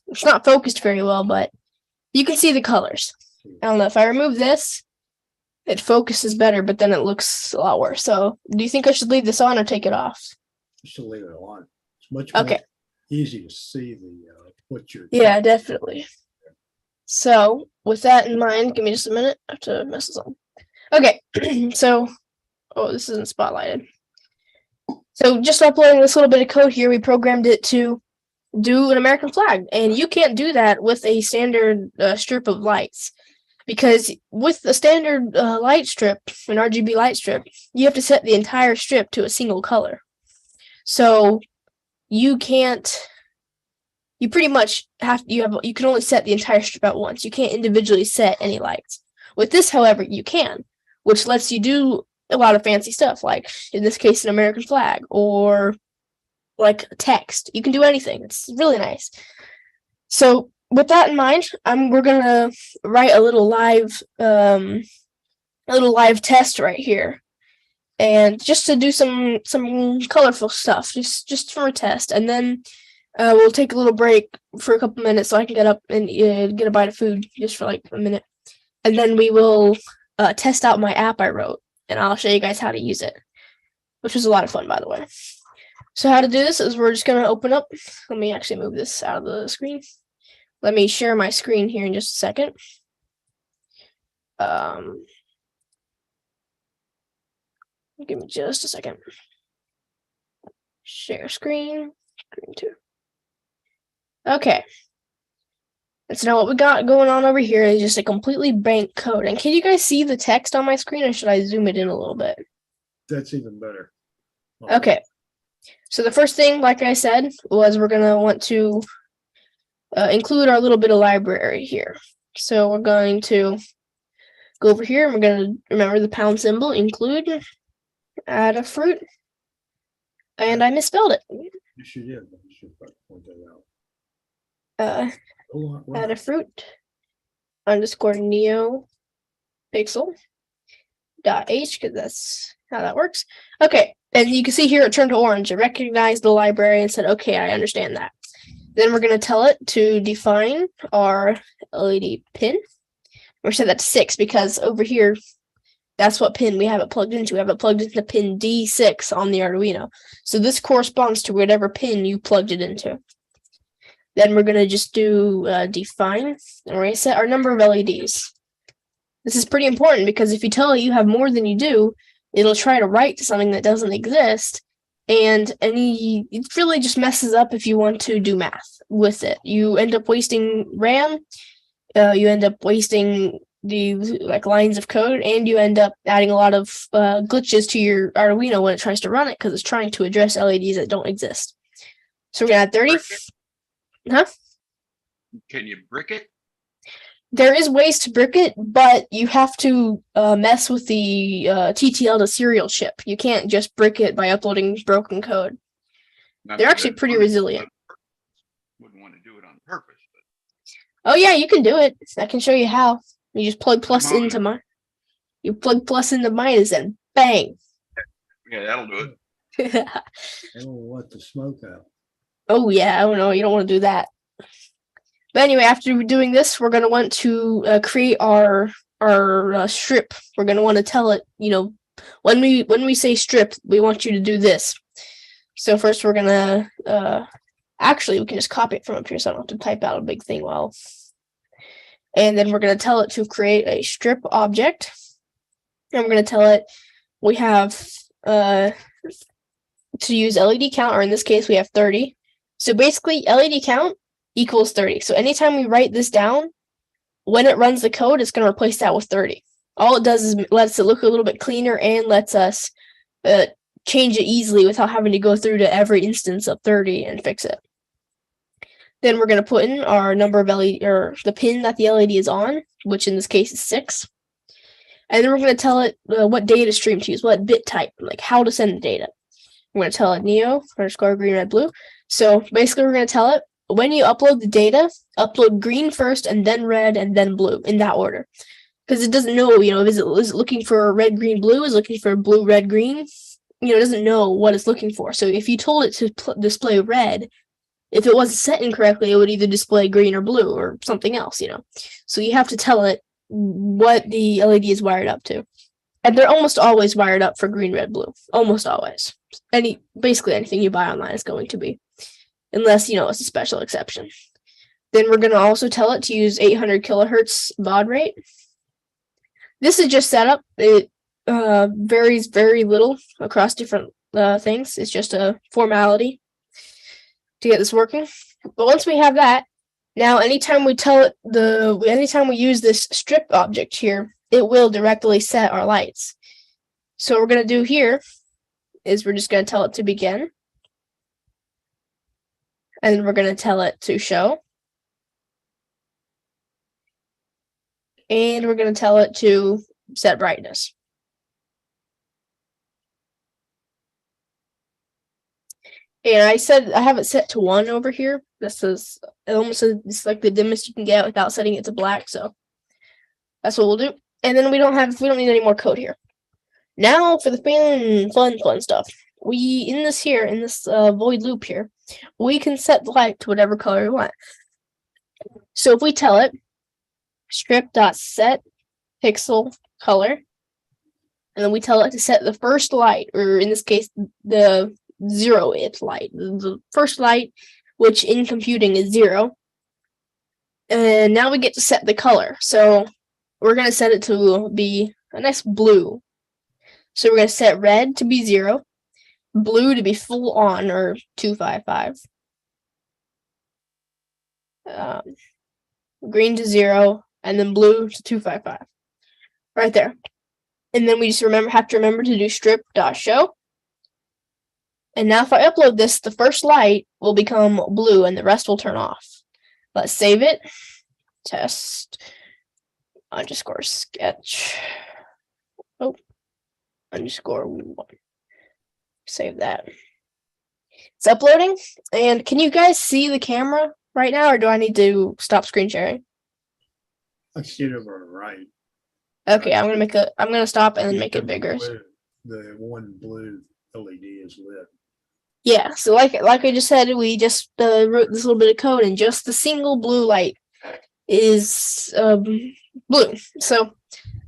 It's not focused very well, but you can see the colors. I don't know, if I remove this, it focuses better, but then it looks a lot worse. So do you think I should leave this on or take it off? You should leave it on. It's much more easy to see what you're. Yeah, definitely. So with that in mind, give me just a minute. I have to mess this up. Okay, so this isn't spotlighted. So just uploading this little bit of code here, we programmed it to do an American flag, and you can't do that with a standard strip of lights, because with the standard light strip, an RGB light strip, you have to set the entire strip to a single color. So you can't. You pretty much you can only set the entire strip at once. You can't individually set any lights. With this, however, you can, which lets you do a lot of fancy stuff, like in this case, an American flag or like text. You can do anything. It's really nice. So with that in mind, we're gonna write a little live test right here, and just to do some colorful stuff, just for a test, and then we'll take a little break for a couple minutes so I can get up and get a bite of food just for like a minute, and then we will test out my app I wrote, and I'll show you guys how to use it, which was a lot of fun, by the way. So how to do this is we're just going to open up. Let me actually move this out of the screen. Let me share my screen here in just a second. Give me just a second. Share screen. Screen 2. Okay. And so now what we got going on over here is just a completely blank code. And can you guys see the text on my screen, or should I zoom it in a little bit? That's even better. Okay. So the first thing, like I said, was we're going to want to include our little bit of library here. So we're going to go over here, and we're going to remember the pound symbol, include, add a fruit, and I misspelled it. You should, yeah, you should point that out. Add a fruit, underscore neo pixel dot h, because that's how that works. Okay, and you can see here it turned to orange. It recognized the library and said, okay, I understand that. Then we're going to tell it to define our LED pin. We're set that to 6 because over here, that's what pin we have it plugged into. We have it plugged into pin D6 on the Arduino. So this corresponds to whatever pin you plugged it into. Then we're going to just do define, and we're going to set our number of LEDs. This is pretty important because if you tell it you have more than you do, it'll try to write to something that doesn't exist, and it really just messes up if you want to do math with it. You end up wasting RAM, you end up wasting the like lines of code, and you end up adding a lot of glitches to your Arduino when it tries to run it because it's trying to address LEDs that don't exist. So we're gonna add 30. Huh? Can you brick it? There is ways to brick it, but you have to mess with the TTL to serial chip. You can't just brick it by uploading broken code. Not They're that actually I'd pretty want to do it resilient. on purpose. Wouldn't want to do it on purpose, but Oh yeah, you can do it. I can show you how. You just plug plus I'm on into it. mine. You plug plus into minus and bang. Yeah, that'll do it. It'll let the smoke out. Oh yeah, I don't know. You don't want to do that. But anyway, after doing this, we're gonna want to create our strip. We're gonna want to tell it, when we say strip, we want you to do this. So first, we're gonna actually we can just copy it from up here, so I don't have to type out a big thing. And then we're gonna tell it to create a strip object, and we're gonna tell it we have to use LED count, or in this case, we have 30. So basically, LED count equals 30. So anytime we write this down, when it runs the code, it's going to replace that with 30. All it does is lets it look a little bit cleaner and lets us change it easily without having to go through to every instance of 30 and fix it. Then we're going to put in our number of LED, or the pin that the LED is on, which in this case is 6. And then we're going to tell it what data stream to use, what bit type, like how to send the data. We're going to tell it neo _ green, red, blue. So basically, we're going to tell it when you upload the data, upload green first, and then red, and then blue in that order, because it doesn't know. Is it looking for red, green, blue? Is it looking for blue, red, green? It doesn't know what it's looking for. So if you told it to display red, if it wasn't set incorrectly, it would either display green or blue or something else. So you have to tell it what the LED is wired up to, and they're almost always wired up for green, red, blue. Almost always. Basically anything you buy online is going to be, unless it's a special exception. Then we're going to also tell it to use 800 kilohertz baud rate. This is just setup. It varies very little across different things. It's just a formality to get this working. But once we have that, now anytime we tell it anytime we use this strip object here, it will directly set our lights. So what we're going to do here is we're just going to tell it to begin. And then we're going to tell it to show. And we're going to tell it to set brightness. And I said I have it set to 1 over here. This is it's like the dimmest you can get without setting it to black. So that's what we'll do. And then we don't need any more code here. Now for the fun stuff. In this void loop here, we can set the light to whatever color we want. So if we tell it strip.set pixel color, and then we tell it to set the first light, or in this case, the 0th light, the first light, which in computing is 0. And now we get to set the color. So we're going to set it to be a nice blue. So we're going to set red to be 0, blue to be full on, or 255, green to 0, and then blue to 255. Right there. And then we just have to remember to do strip.show. And now if I upload this, the first light will become blue and the rest will turn off. Let's save it. Test _sketch. _1. Save that. It's uploading. And can you guys see the camera right now, or do I need to stop screen sharing? I see it over on the right. Okay, I'm gonna stop and then make it bigger. The one blue LED is lit. Yeah, so like I just said, we just wrote this little bit of code, and just the single blue light is blue. So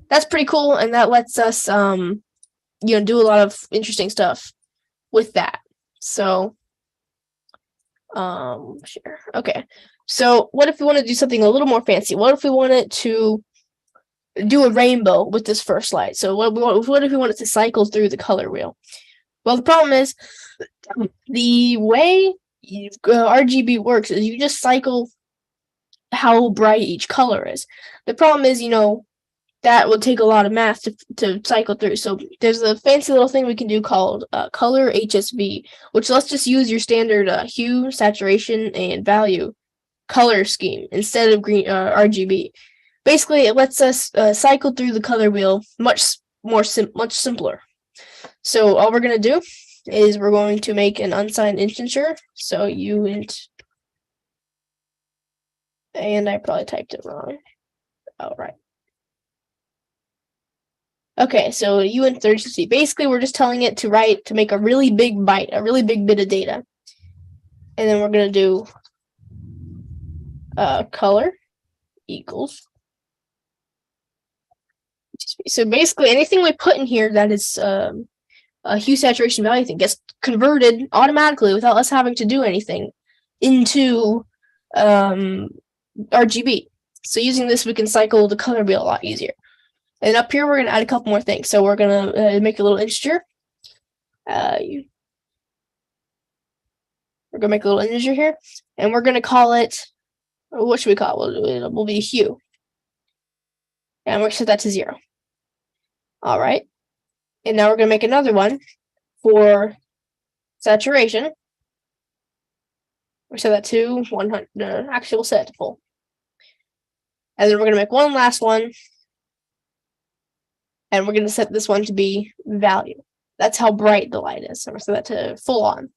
that's pretty cool, and that lets us do a lot of interesting stuff with that. So sure. Okay. So what if we want to do something a little more fancy? What if we wanted to do a rainbow with this first light? So what if we wanted to cycle through the color wheel? Well, the problem is the way RGB works is you just cycle how bright each color is. The problem is, that would take a lot of math to cycle through. So there's a fancy little thing we can do called color HSV, which lets just use your standard hue, saturation, and value color scheme instead of green RGB. Basically, it lets us cycle through the color wheel much simpler. So all we're going to do is we're going to make an unsigned integer. So uint, and I probably typed it wrong. All right. Okay, so uint3060. Basically, we're just telling it to make a really big byte, a really big bit of data. And then we're going to do color equals. So basically, anything we put in here that is a hue, saturation, value thing gets converted automatically without us having to do anything into RGB. So using this, we can cycle the color wheel a lot easier. And up here, we're going to add a couple more things. So we're going to make a little integer. We're going to make a little integer here. And we're going to call it, what should we call it? It will be hue. And we're going to set that to 0. All right. And now we're going to make another one for saturation. We'll set that to 100. Actually, we'll set it to full. And then we're going to make one last one. And we're going to set this one to be value. That's how bright the light is. So we're going to set that to full on.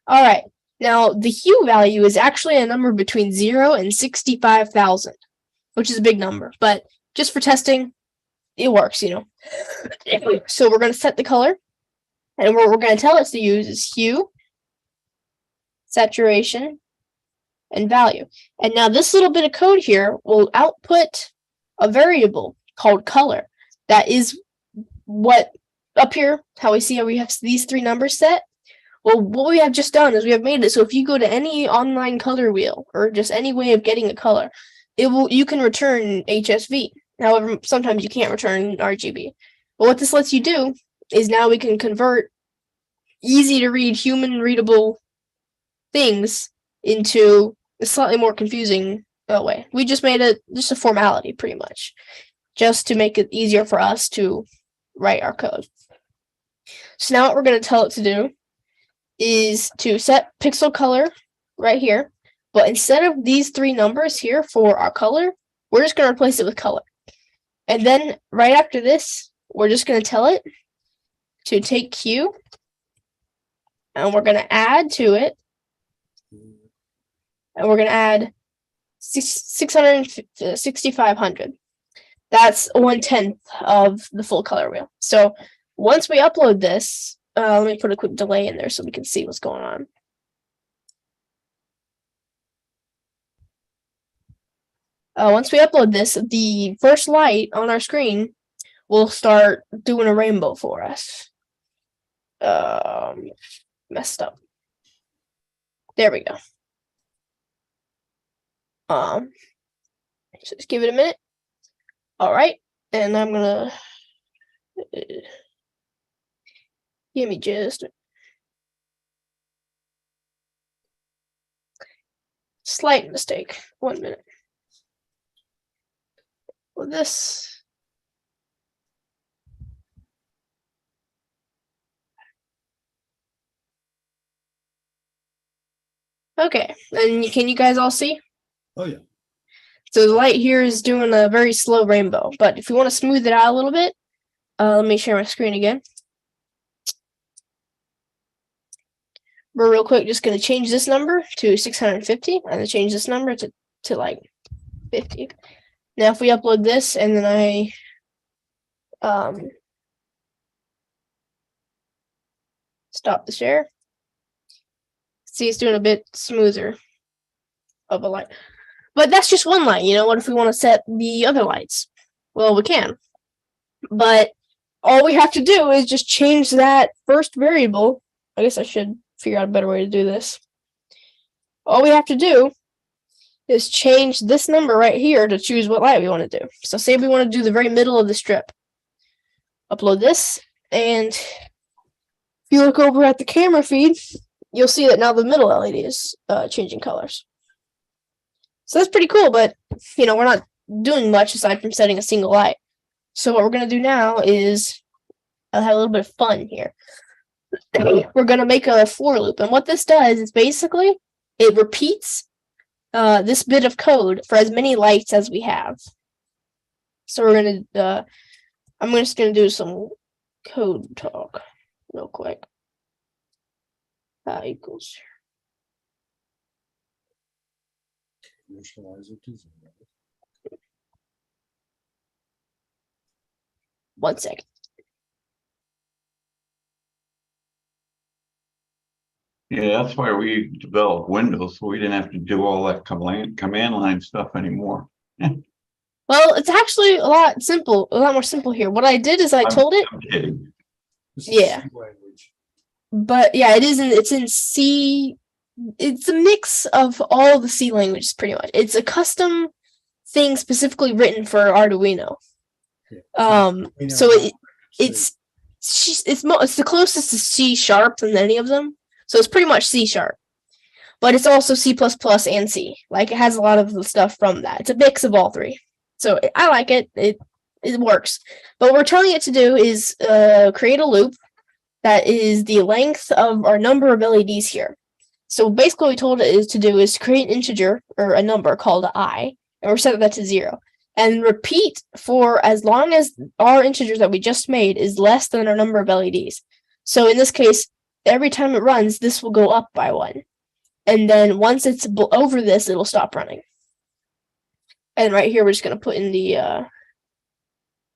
All right. Now, the hue value is actually a number between 0 and 65,000, which is a big number. But just for testing, it works, So we're going to set the color. And what we're going to tell it to use is hue, saturation, and value. And now this little bit of code here will output a variable called color. That is what up here, how we see how we have these 3 numbers set. Well, what we have just done is we have made it so if you go to any online color wheel or just any way of getting a color, you can return HSV. However, sometimes you can't return RGB. But what this lets you do is now we can convert easy to read, human readable things into a slightly more confusing way. We just made it just a formality pretty much, just to make it easier for us to write our code. So now what we're going to tell it to do is to set pixel color right here. But instead of these 3 numbers here for our color, we're just going to replace it with color. And then right after this, we're just going to tell it to take hue, and we're going to add to it, and we're going to add 6,500. That's 1/10 of the full color wheel. So once we upload this, let me put a quick delay in there so we can see what's going on. Once we upload this, the first light on our screen will start doing a rainbow for us. Messed up. There we go. Just give it a minute. All right, and I'm gonna give me just a slight mistake. 1 minute. With this. Okay, and can you guys all see? Oh, yeah. So the light here is doing a very slow rainbow, but if you want to smooth it out a little bit, let me share my screen again. We're real quick just going to change this number to 650 and then change this number to like 50. Now if we upload this and then I stop the share, see it's doing a bit smoother of a light. But that's just one light, what if we want to set the other lights? Well, we can. But all we have to do is just change that first variable. I guess I should figure out a better way to do this. All we have to do is change this number right here to choose what light we want to do. So say we want to do the very middle of the strip. Upload this, and if you look over at the camera feed, you'll see that now the middle LED is changing colors. So that's pretty cool, but we're not doing much aside from setting a single light. So what we're going to do now is I'll have a little bit of fun here. We're going to make a for loop. And what this does is basically it repeats this bit of code for as many lights as we have. So we're going to, I'm just going to do some code talk real quick. Equals. One second. Yeah, that's why we developed Windows, so we didn't have to do all that command line stuff anymore. Well, it's actually a lot more simple here. What I did is I told it. I'm kidding. Yeah. But yeah, it's in C. It's a mix of all the C languages, pretty much. It's a custom thing specifically written for Arduino. So it's the closest to C# than any of them. So it's pretty much C#, but it's also C++ and C. Like, it has a lot of the stuff from that. It's a mix of all three. So I like it. It works. But what we're telling it to do is create a loop that is the length of our number of LEDs here. So basically what we told it is create an integer or a number called I, and we're setting that to 0. And repeat for as long as our integer that we just made is less than our number of LEDs. So in this case, every time it runs, this will go up by 1. And then once it's over this, it'll stop running. And right here, we're just going to put in the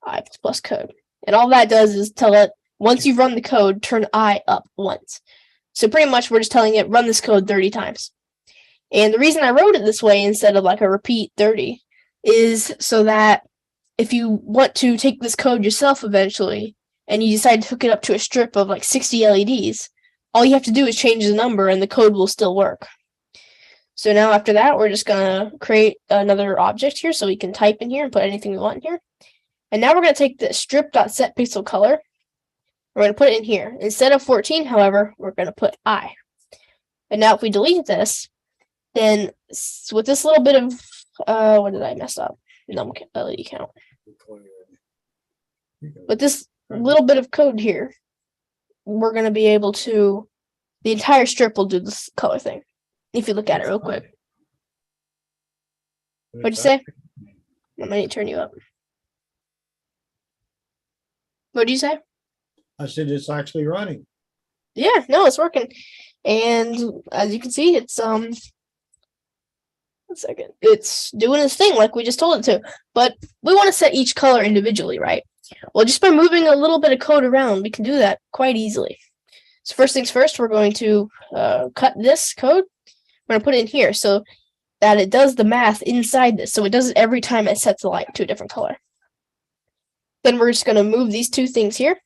I++ code. And all that does is tell it, once you've run the code, turn I up once. So pretty much we're just telling it, run this code 30 times. And the reason I wrote it this way instead of like a repeat 30 is so that if you want to take this code yourself eventually, and you decide to hook it up to a strip of like 60 LEDs, all you have to do is change the number and the code will still work. So now after that, we're just going to create another object here so we can type in here and put anything we want in here. And now we're going to take the strip.setPixelColor. We're going to put it in here. Instead of 14, however, we're going to put I. And now if we delete this, then with this little bit of, what did I mess up? Num LED count. With this little bit of code here, we're going to be able to, the entire strip will do this color thing. If you look at it real quick. What'd you say? I might need to turn you up. What'd you say? I said it's actually running. Yeah, no, it's working. And as you can see, it's one second. It's doing its thing like we just told it to. But we want to set each color individually, right? Well, just by moving a little bit of code around, we can do that quite easily. So first things first, we're going to cut this code. We're going to put it in here so that it does the math inside this. So it does it every time it sets the light to a different color. Then we're just going to move these two things here.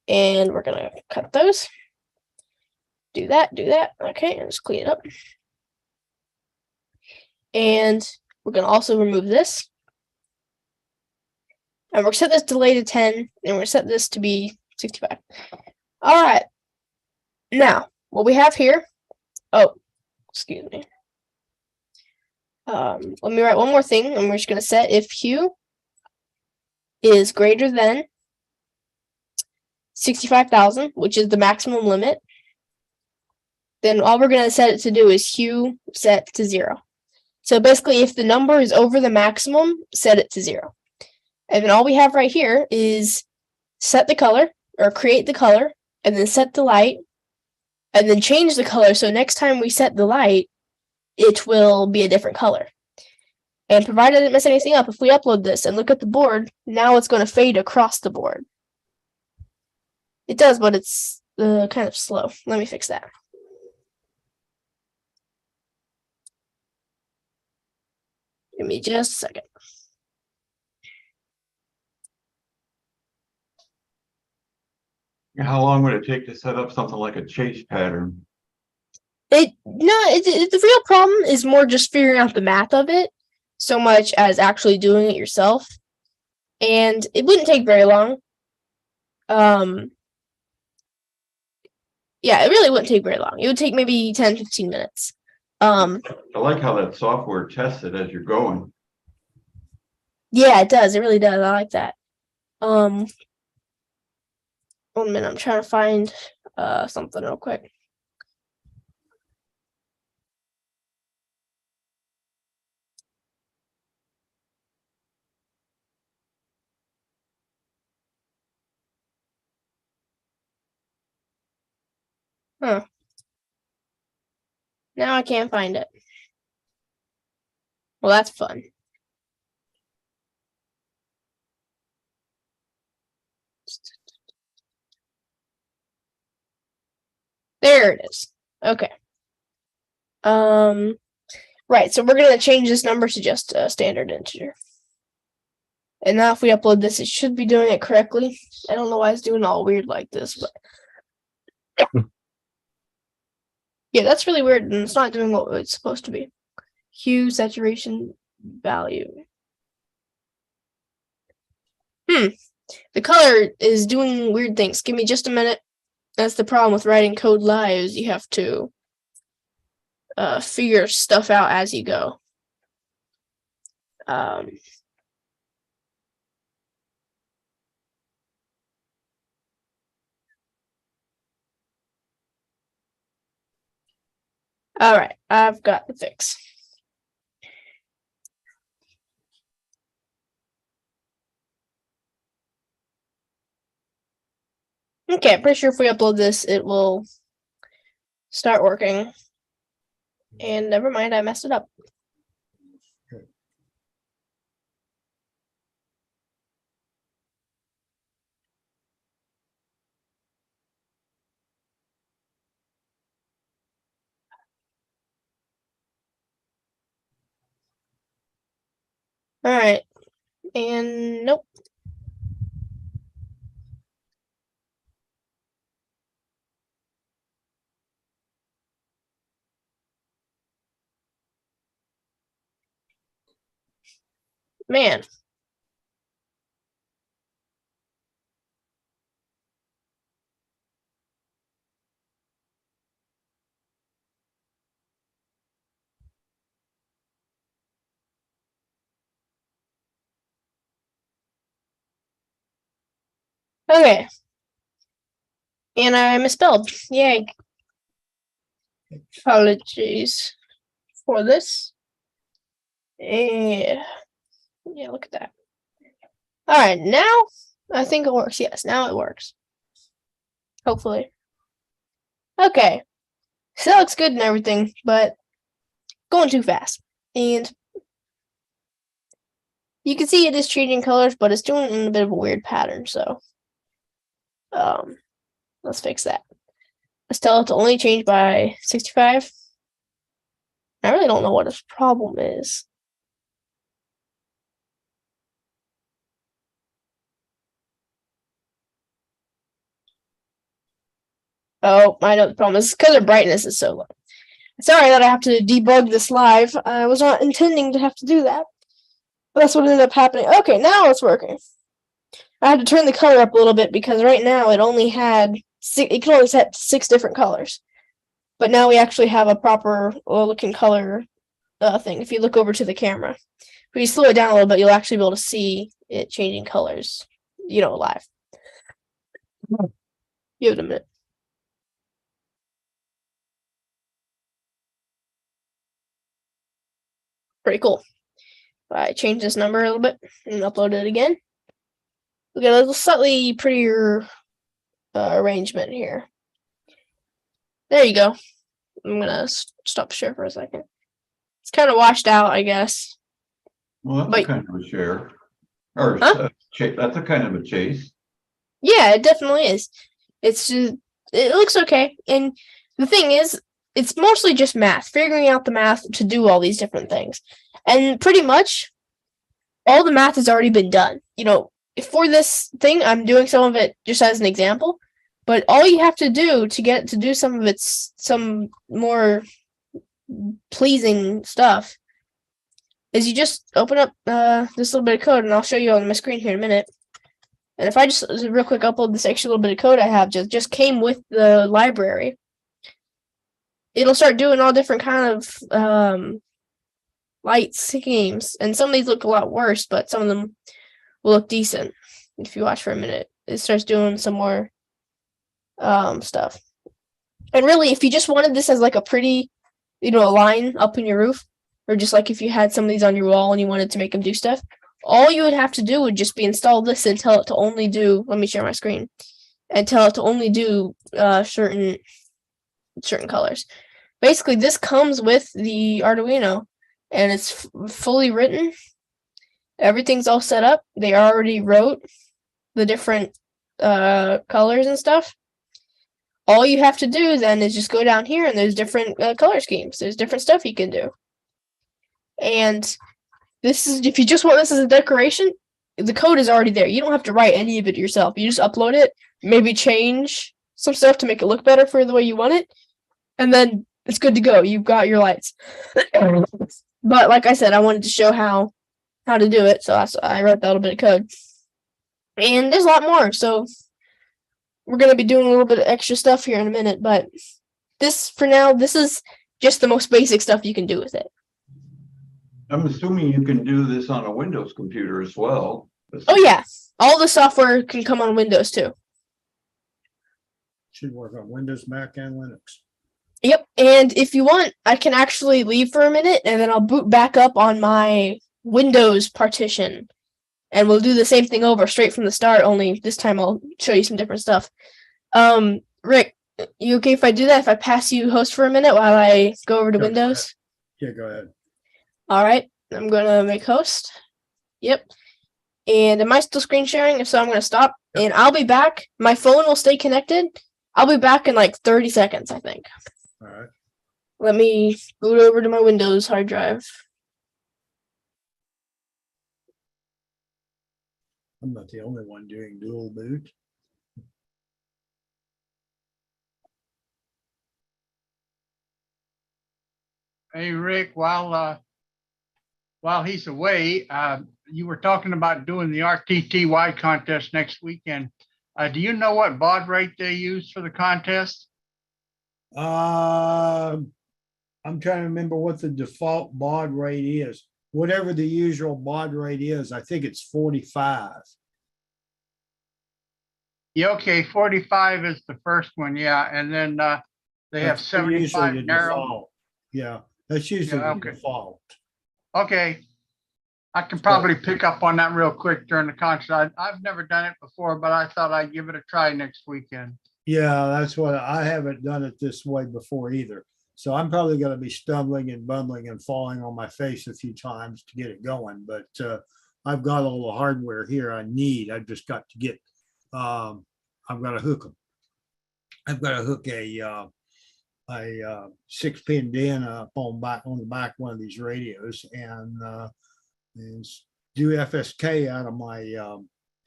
And we're going to cut those. Do that. Okay, and just clean it up. And we're going to also remove this. And we're going to set this delay to 10. And we're going to set this to be 65. All right. Now, what we have here. Oh, excuse me. Let me write one more thing. And we're just going to set if hue is greater than 65,000, which is the maximum limit. Then all we're going to set it to do is hue set to 0. So basically, if the number is over the maximum, set it to 0. And then all we have right here is set the color, or create the color, and then set the light, and then change the color. So next time we set the light, it will be a different color. And provided I didn't mess anything up, if we upload this and look at the board, now it's going to fade across the board. It does, but it's kind of slow. Let me fix that. Give me just a second. How long would it take to set up something like a chase pattern? The real problem is more just figuring out the math of it, so much as actually doing it yourself. And it wouldn't take very long. Yeah, it really wouldn't take very long. It would take maybe 10-15 minutes. Um, I like how that software tests it as you're going. yeah, it does. It really does. I like that. 1 minute. I'm trying to find something real quick. Huh. Now I can't find it. Well, that's fun. There it is. Okay. Right. So we're gonna change this number to just a standard integer. And now if we upload this, it should be doing it correctly. I don't know why it's doing all weird like this, but yeah, that's really weird, and it's not doing what it's supposed to be. Hue, saturation, value. The color is doing weird things. Give me just a minute. That's the problem with writing code live, is you have to figure stuff out as you go. All right, I've got the fix. Okay, I'm pretty sure if we upload this, it will start working. And never mind, I messed it up. All right, and nope. Man. Okay. And I misspelled. Yay. Apologies for this. Yeah, look at that. All right, now I think it works. Yes, now it works. Hopefully. Okay. So that looks good and everything, but going too fast. And you can see it is changing colors, but it's doing it in a bit of a weird pattern, so let's fix that. Let's tell it to only change by 65. I really don't know what its problem is. Oh, I know the problem is because the brightness is so low. Sorry that I have to debug this live. I was not intending to have to do that. But that's what ended up happening. Okay, now it's working. I had to turn the color up a little bit because right now it only had it can only set 6 different colors. But now we actually have a proper looking color thing. If you look over to the camera, if you slow it down a little bit, you'll actually be able to see it changing colors, live. Give it a minute. Pretty cool. I changed this number a little bit and upload it again. We got a little slightly prettier arrangement here. There you go. I'm gonna stop share for a second. It's kind of washed out, I guess. Well, that's a kind of a share. Or that's a kind of a chase. Yeah, it definitely is. It's just, it looks okay. And the thing is, it's mostly just math, figuring out the math to do all these different things. And pretty much all the math has already been done. For this thing, I'm doing some of it just as an example. But all you have to do to get to do some of some more pleasing stuff is you just open up this little bit of code, and I'll show you on my screen here in a minute. And if I just real quick upload this extra little bit of code I have just came with the library, it'll start doing all different kind of light schemes, and some of these look a lot worse, but some of them will look decent if you watch for a minute. It starts doing some more stuff. And really, if you just wanted this as like a pretty, a line up in your roof, or just like if you had some of these on your wall and you wanted to make them do stuff, all you would have to do would just be install this and tell it to only do. Let me share my screen and tell it to only do certain colors. Basically, this comes with the Arduino, and it's fully written. Everything's all set up. They already wrote the different colors and stuff. All you have to do then is just go down here, and there's different color schemes. There's different stuff you can do. And this is, if you just want this as a decoration, the code is already there. You don't have to write any of it yourself. You just upload it, maybe change some stuff to make it look better for the way you want it, and then it's good to go. You've got your lights. But like I said, I wanted to show how to do it, so I wrote that little bit of code. And there's a lot more, so we're going to be doing a little bit of extra stuff here in a minute, but this, for now, this is just the most basic stuff you can do with it. I'm assuming you can do this on a Windows computer as well. Oh yeah, all the software can come on Windows too. Should work on Windows, Mac, and Linux. Yep, and if you want, I can actually leave for a minute, and then I'll boot back up on my Windows partition, and we'll do the same thing over straight from the start, only this time I'll show you some different stuff. Rick, you okay if I do that? If I pass you host for a minute while I go over to Windows? Yeah, go ahead. All right, I'm gonna make host. Yep. And am I still screen sharing? If so, I'm gonna stop, and I'll be back. My phone will stay connected. I'll be back in like 30 seconds, I think. All right. Let me boot over to my Windows hard drive. I'm not the only one doing dual boot. Hey, Rick, while he's away, you were talking about doing the RTTY contest next weekend. Do you know what baud rate they use for the contest? I'm trying to remember what the default baud rate is. Whatever the usual baud rate is, I think it's 45. Yeah, okay, 45 is the first one, yeah, and then they have That's usually 75 the narrow. default. Yeah, that's usually Yeah, the okay. default. Okay, I can probably pick up on that real quick during the contest. I've never done it before, but I thought I'd give it a try next weekend. Yeah, that's what I haven't done it this way before either. So I'm probably going to be stumbling and bumbling and falling on my face a few times to get it going. But I've got all the hardware here I need. I've just got to get. I've got to hook them. I've got to hook a 6-pin DIN up on the back one of these radios and do FSK out of my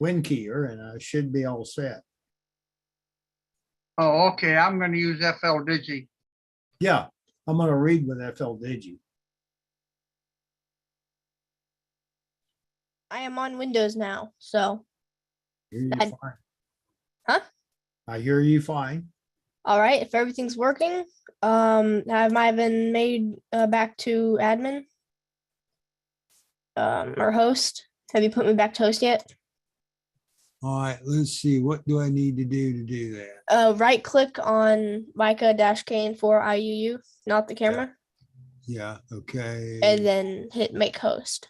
WinKeyer, and I should be all set. Oh, okay, I'm going to use FL Digi. Yeah, I'm going to read with FL Digi. I am on Windows now, so. Hear you I- fine. Huh? I hear you fine. All right, if everything's working, have I been made back to admin or host? Have you put me back to host yet? All right, let's see. What do I need to do that? Right click on Mica-KN4IUU, not the camera, Yeah, okay. and then hit make host.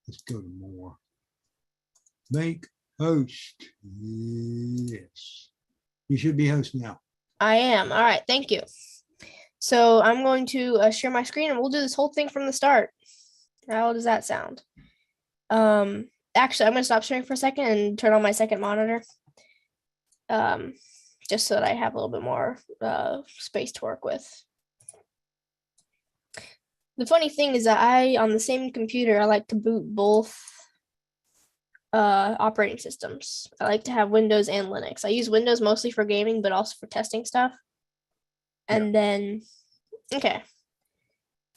Let's go to more. Make host. Yes. You should be host now. I am. All right, thank you. So I'm going to share my screen, and we'll do this whole thing from the start. How does that sound? Actually, I'm going to stop sharing for a second and turn on my second monitor. Just so that I have a little bit more space to work with. The funny thing is that on the same computer, I like to boot both operating systems. I like to have Windows and Linux. I use Windows mostly for gaming, but also for testing stuff. And then, okay.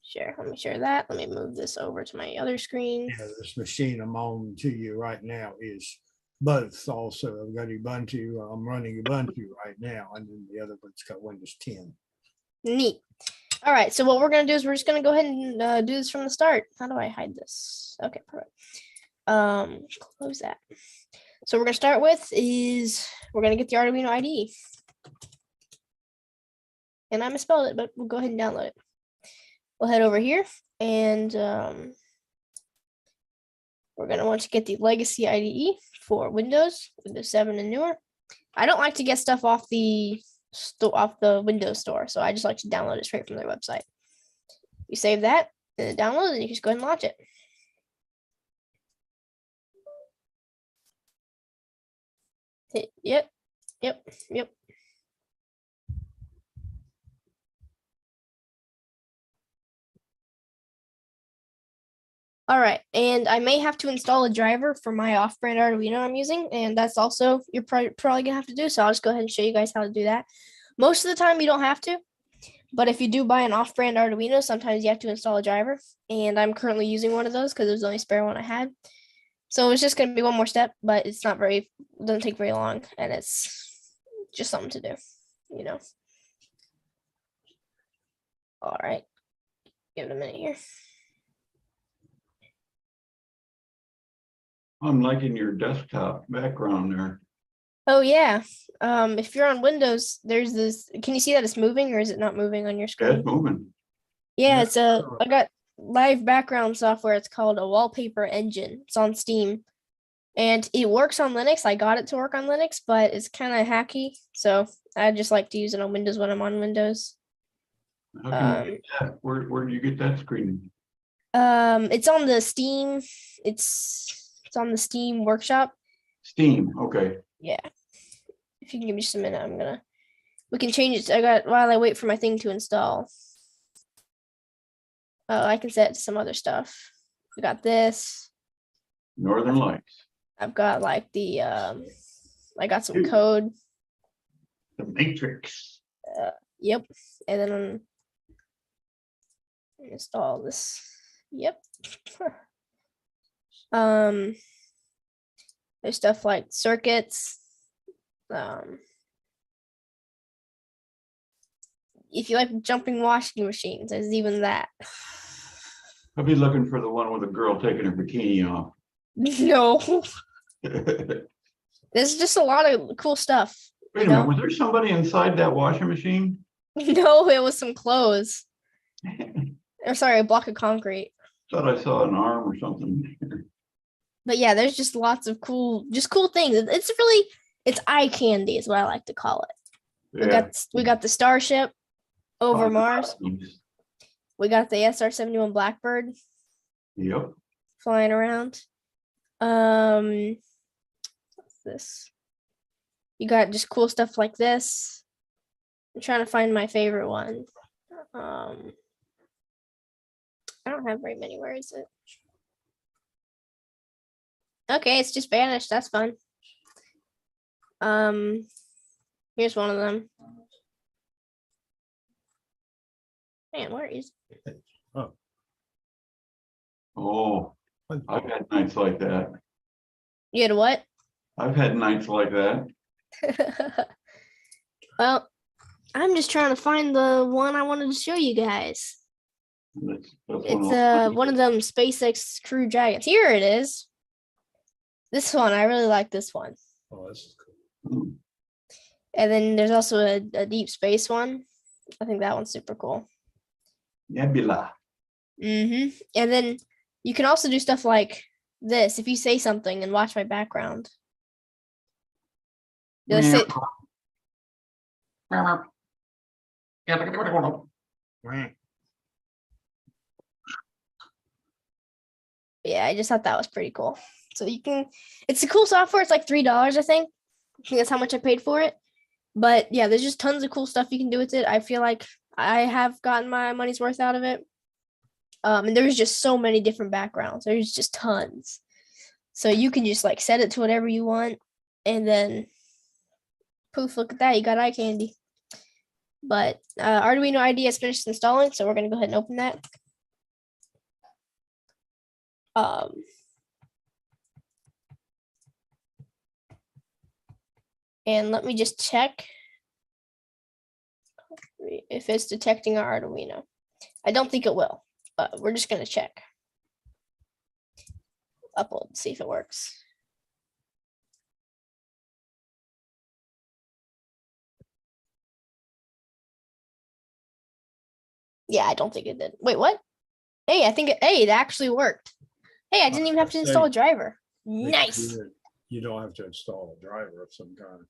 Sure, let me share that. Let me move this over to my other screen. Yeah, this machine I'm on to you right now is both also. I've got Ubuntu. I'm running Ubuntu right now, and then the other one's got Windows 10. Neat. All right. So what we're gonna do is we're just gonna go ahead and do this from the start. How do I hide this? Okay, perfect. Close that. So we're gonna start with is we're gonna get the Arduino IDE. And I misspelled it, but we'll go ahead and download it. We'll head over here and we're going to want to get the legacy IDE for Windows 7 and newer. I don't like to get stuff off the Windows store, so I just like to download it straight from their website. You save that and it downloads, and you just go ahead and launch it. Yep. All right, and I may have to install a driver for my off-brand Arduino I'm using, and that's also you're probably gonna have to do. So I'll just go ahead and show you guys how to do that. Most of the time you don't have to, but if you do buy an off-brand Arduino, sometimes you have to install a driver. And I'm currently using one of those because it was the only spare one I had. So it's just gonna be one more step, but it's not doesn't take very long, and it's just something to do, you know. All right, give it a minute here. I'm liking your desktop background there. Oh yeah. If you're on Windows, there's this. Can you see that it's moving, or is it not moving on your Yeah, screen? it's moving. Yeah, it's I got live background software. It's called a wallpaper engine. It's on Steam, and it works on Linux. I got it to work on Linux, but it's kind of hacky. So I just like to use it on Windows when I'm on Windows. How can you get that? Where do you get that screen? It's on the Steam. It's on the Steam workshop. Steam. Okay. Yeah. If you can give me just a minute, we can change it. While I wait for my thing to install. Oh, I can set it to some other stuff. We got this. Northern Lights. I've got like the, I got some code. The Matrix. Yep. And then install this. Yep. There's stuff like circuits. If you like jumping washing machines, there's even that. I'll be looking for the one with a girl taking her bikini off. No, there's just a lot of cool stuff. Wait a minute, was there somebody inside that washing machine? No, it was some clothes. I'm sorry, a block of concrete. Thought I saw an arm or something. But yeah, there's just lots of cool things. It's eye candy is what I like to call it. Yeah. We got the Starship over Oh, Mars. nice. We got the SR-71 Blackbird Yep. flying around. What's this? You got just cool stuff like this. I'm trying to find my favorite one. I don't have very many. Where is it? Okay, it's just vanished. That's fun. Here's one of them. Man, where is it? Oh, I've had nights like that. You had what? I've had nights like that. Well, I'm just trying to find the one I wanted to show you guys. That's It's one of them SpaceX Crew Dragons. Here it is. This one, I really like this one. Oh, this is cool. And then there's also a deep space one. I think that one's super cool. Nebula. And then you can also do stuff like this. If you say something and watch my background. You'll say, yeah, I just thought that was pretty cool. So you can, it's a cool software. It's like $3, I think. I think that's how much I paid for it. But yeah, there's just tons of cool stuff you can do with it. I feel like I have gotten my money's worth out of it. And there's just so many different backgrounds. There's just tons. So you can just like set it to whatever you want. And then poof, look at that. You got eye candy. But Arduino IDE is finished installing. So we're going to go ahead and open that. And let me just check if it's detecting our Arduino. I don't think it will, but we're just going to check. Upload, see if it works. Yeah, I don't think it did. Wait, what? Hey, I think it actually worked. Hey, I didn't even have to install a driver. Nice. You don't have to install a driver of some kind.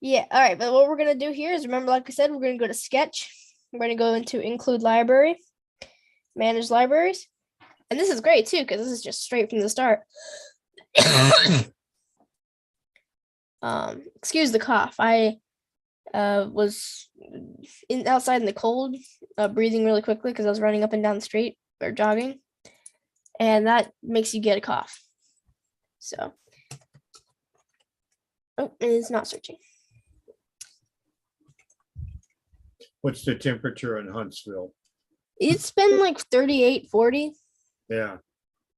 Yeah, all right, but what we're gonna do here is, remember, like I said, we're gonna go to Sketch. We're gonna go into Include Library, Manage Libraries. And this is great too, because this is just straight from the start. Excuse the cough. I was outside in the cold, breathing really quickly because I was running up and down the street or jogging, and that makes you get a cough. So, oh, it's not searching. What's the temperature in Huntsville? It's been like 38, 40. Yeah.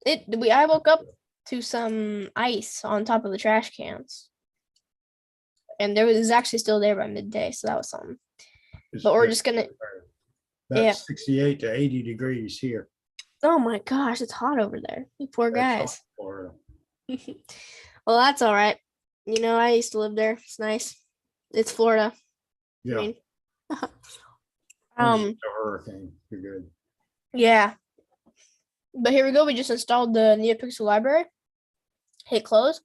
I woke up to some ice on top of the trash cans, and there was actually still there by midday, so that was something. But we're just gonna, About yeah. 68 to 80 degrees here. Oh my gosh, it's hot over there. You poor That's guys. hot for, Well, that's all right. You know, I used to live there. It's nice. It's Florida. yeah. I mean, A hurricane. You're good. yeah. But here we go. We just installed the NeoPixel library. Hit close.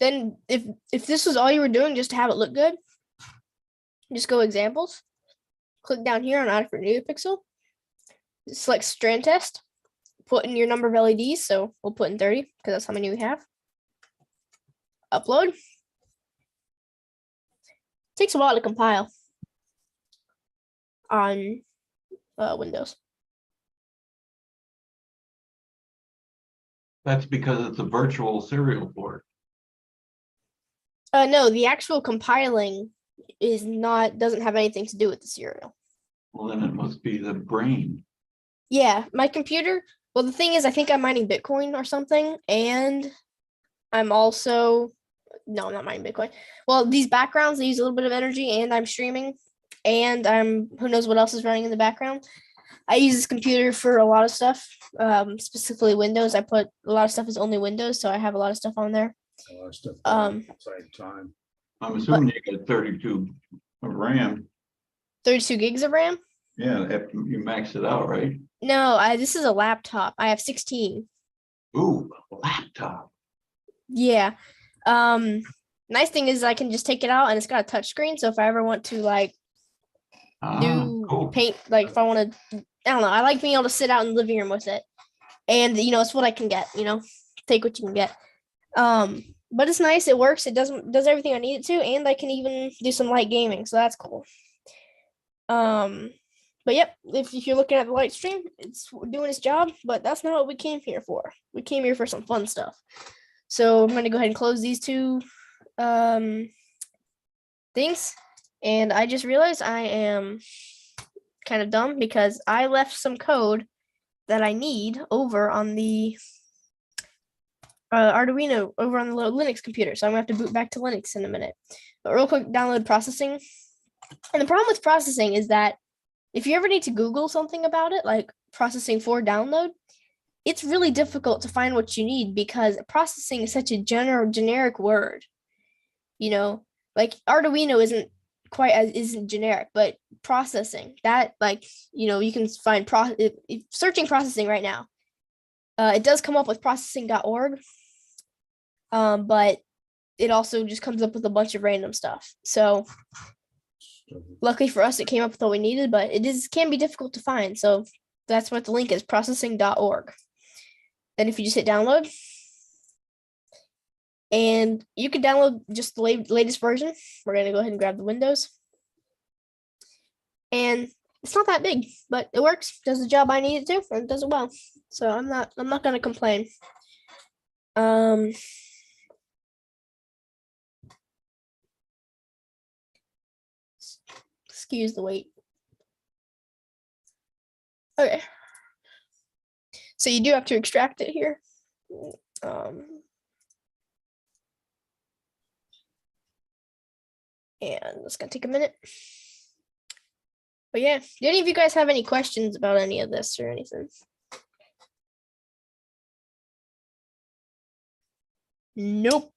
Then if this was all you were doing just to have it look good, just go examples. Click down here on Add for NeoPixel. Select strand test. Put in your number of LEDs. So we'll put in 30 because that's how many we have. Upload. Takes a while to compile on Windows. That's because it's a virtual serial board. No, the actual compiling doesn't have anything to do with the serial. Well, then it must be the brain. Yeah, my computer. Well, the thing is, I think I'm mining Bitcoin or something, and I'm also no, I'm not mining Bitcoin. Well, these backgrounds, they use a little bit of energy, and I'm streaming, and I'm who knows what else is running in the background. I use this computer for a lot of stuff, specifically Windows. I put a lot of stuff is only Windows, so I have a lot of stuff on there. A lot of stuff at the same time. I'm assuming you got 32 of RAM. 32 gigs of RAM? Yeah, you max it out, right? No, this is a laptop. I have 16. Ooh, a laptop. Yeah. Nice thing is I can just take it out and it's got a touch screen. So if I ever want to like do Cool. paint, like if I want to, I don't know, I like being able to sit out in the living room with it. And you know, it's what I can get, you know, take what you can get. But it's nice, it works, it does everything I need it to, and I can even do some light gaming, so that's cool. But yep, if you're looking at the light stream, it's doing its job, but that's not what we came here for. We came here for some fun stuff. So I'm going to go ahead and close these two things. And I just realized I am kind of dumb because I left some code that I need over on the Arduino, over on the little Linux computer. So I'm going to have to boot back to Linux in a minute. But real quick, download processing. And the problem with processing is that if you ever need to Google something about it, like processing for download, it's really difficult to find what you need because processing is such a generic word. You know, like Arduino isn't generic, but processing, that, like, you know, you can find searching processing right now. It does come up with processing.org, but it also just comes up with a bunch of random stuff. So luckily for us, it came up with all we needed, but can be difficult to find. So that's what the link is, processing.org. Then if you just hit download, and you can download just the latest version. We're going to go ahead and grab the Windows. And it's not that big, but it works, does the job I need it to, and it does it well. So I'm not going to complain. Excuse the wait. Okay. So you do have to extract it here. And it's gonna take a minute. But yeah, do any of you guys have any questions about any of this or anything? Nope.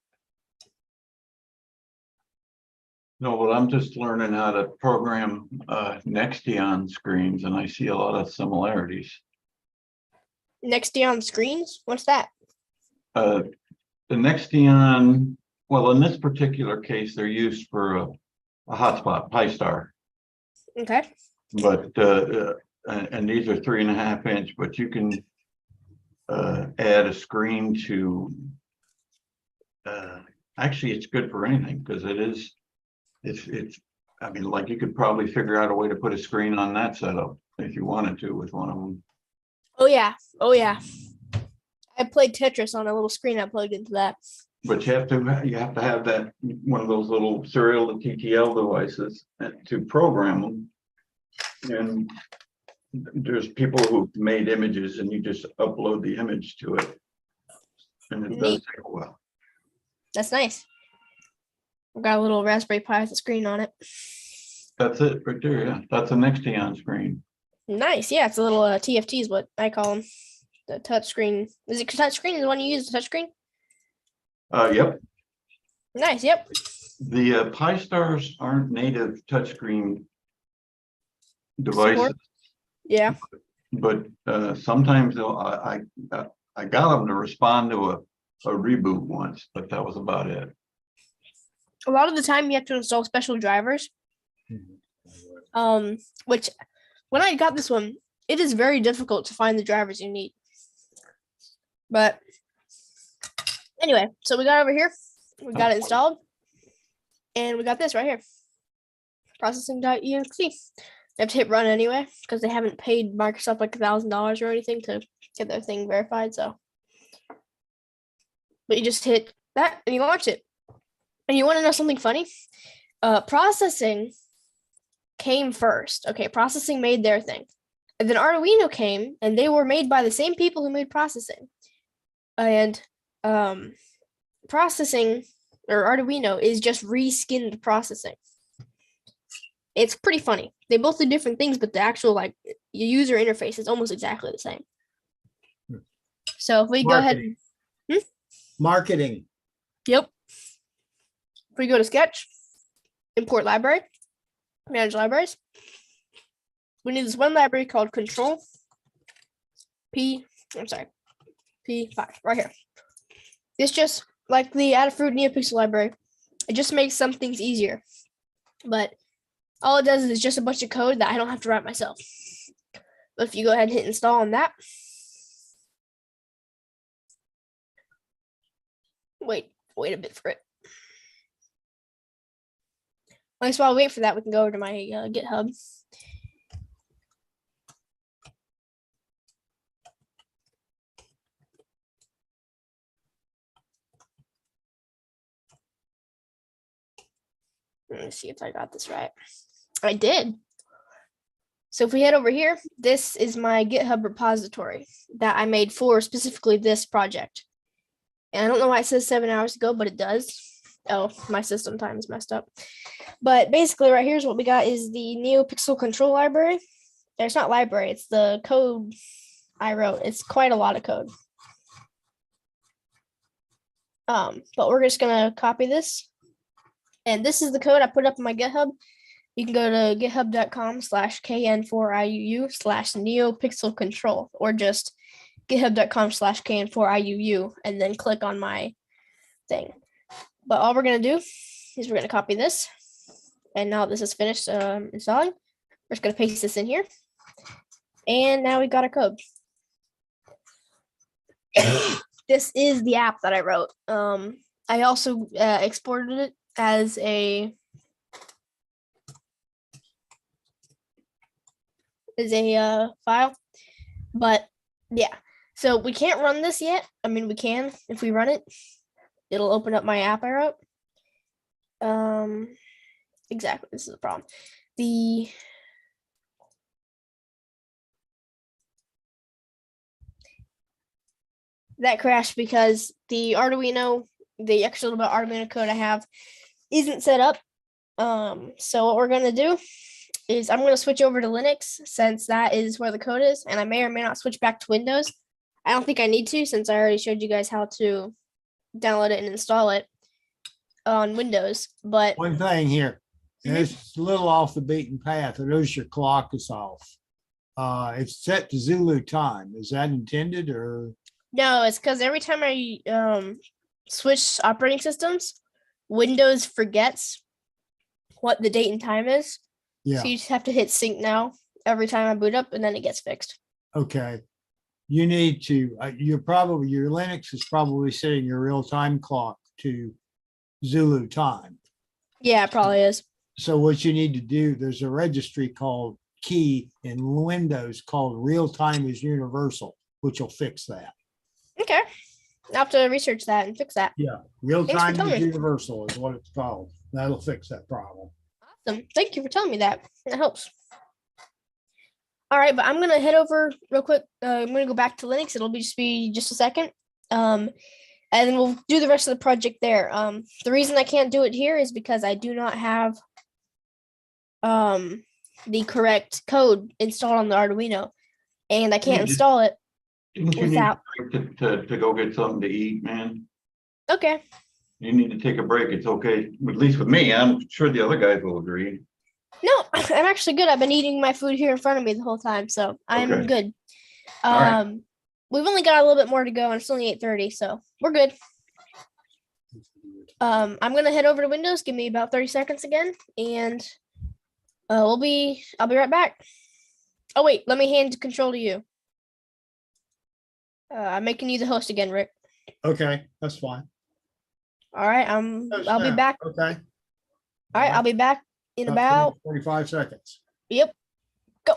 No, but I'm just learning how to program Nextion screens, and I see a lot of similarities. Nextion screens? What's that? The Nextion, well, in this particular case, they're used for a hotspot, Pi-Star. Okay. But and these are 3.5 inch, but you can add a screen to actually it's good for anything because it's I mean, like, you could probably figure out a way to put a screen on that setup if you wanted to with one of them. Oh yeah. Oh yeah. I played Tetris on a little screen I plugged into that. But you have to have that one of those little serial to TTL devices to program them. And there's people who've made images and you just upload the image to it. And it does Neat. take a while. That's nice. I've got a little Raspberry Pi with a screen on it. That's it right there. Yeah, that's a Nextion screen. Nice. Yeah, it's a little TFT is what I call them. The touch screen. Is it touch screen? Is the one you use the touch screen? Yep. Nice. Yep. The Pi-Stars aren't native touchscreen devices, Support. Yeah. but sometimes I got them to respond to a reboot once, but that was about it. A lot of the time you have to install special drivers. Which when I got this one, it is very difficult to find the drivers you need. But anyway, so we got over here, we got it installed, and we got this right here. Processing.exe. You have to hit run anyway, because they haven't paid Microsoft like $1,000 or anything to get their thing verified. So, but you just hit that and you launch it. And you want to know something funny? Processing came first. Okay, processing made their thing. And then Arduino came, and they were made by the same people who made processing. And processing, or Arduino, is just reskinned processing. It's pretty funny. They both do different things, but the actual like user interface is almost exactly the same. So if we go ahead and Marketing. Yep. If we go to Sketch, import library, manage libraries, we need this one library called Control P5 right here. It's just like the Adafruit NeoPixel library. It just makes some things easier, but all it does is just a bunch of code that I don't have to write myself. But if you go ahead and hit install on that, wait a bit for it. While I wait for that, we can go over to my GitHub. Let me see if I got this right. I did. So if we head over here, this is my GitHub repository that I made for specifically this project. And I don't know why it says 7 hours ago, but it does. Oh, my system time is messed up. But basically right here's what we got is the NeoPixel control library. It's not library, it's the code I wrote. It's quite a lot of code. But we're just gonna copy this. And this is the code I put up in my GitHub. You can go to github.com/kn4iuu/neopixelcontrol or just github.com/kn4iuu and then click on my thing. But all we're going to do is we're going to copy this. And now this is finished installing. We're just going to paste this in here. And now we got our code. This is the app that I wrote. I also exported it as a file, but yeah, so we can't run this yet. I mean, we can if we run it, it'll open up my app I wrote. Exactly, this is the problem. That crashed because the Arduino, the extra little bit Arduino code I have isn't set up So what we're gonna do is I'm gonna switch over to Linux since that is where the code is, and I may or may not switch back to Windows. I don't think I need to since I already showed you guys how to download it and install it on Windows. But One thing here, Mhm. it's a little off the beaten path. It knows your clock is off. It's set to Zulu time. Is that intended or? no, it's because every time I switch operating systems, Windows forgets what the date and time is. Yeah, So you just have to hit sync now every time I boot up, and then it gets fixed. okay. You need to, your Linux is probably setting your real-time clock to Zulu time. Yeah, it probably is. So what you need to do, there's a registry called key in Windows called real time is universal, which will fix that. Okay. I'll have to research that and fix that. Yeah, real Thanks for time telling is me. universal is what it's called. That'll fix that problem. Awesome. Thank you for telling me that. That helps. All right, but I'm gonna head over real quick. I'm gonna go back to Linux. It'll be just a second. And then we'll do the rest of the project there. The reason I can't do it here is because I do not have the correct code installed on the Arduino, and I can't You just- install it Didn't you need without. to go get something to eat, man? Okay. You need to take a break. It's okay, at least with me. I'm sure the other guys will agree. No, I'm actually good. I've been eating my food here in front of me the whole time, so I'm Okay. good. All right. We've only got a little bit more to go, and it's only 8:30, so we're good. I'm gonna head over to Windows. Give me about 30 seconds again, and I'll be right back. Oh wait, let me hand control to you. I'm making you the host again, Rick. Okay, that's fine. All right, I'll be Now, back. Okay. All right, I'll be back in about 45 seconds. yep. Go.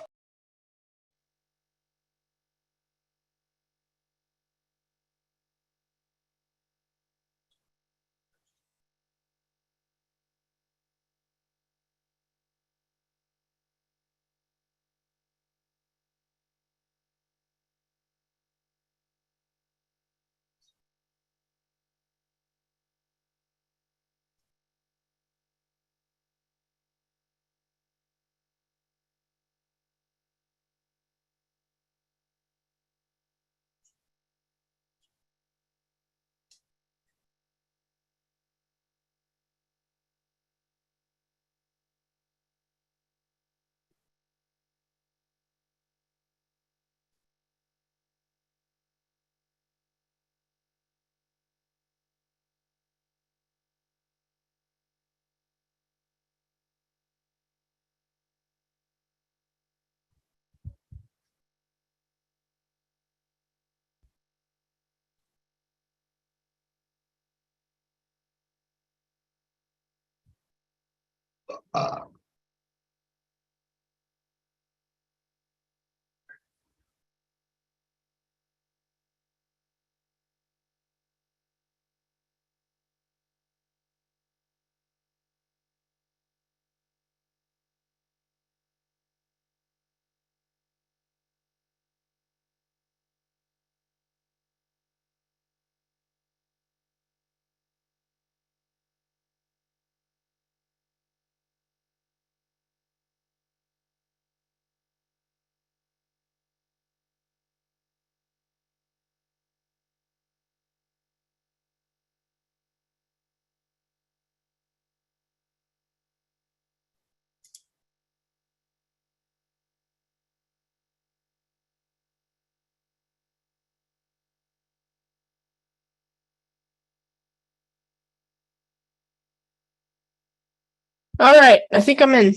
All right, I think I'm in.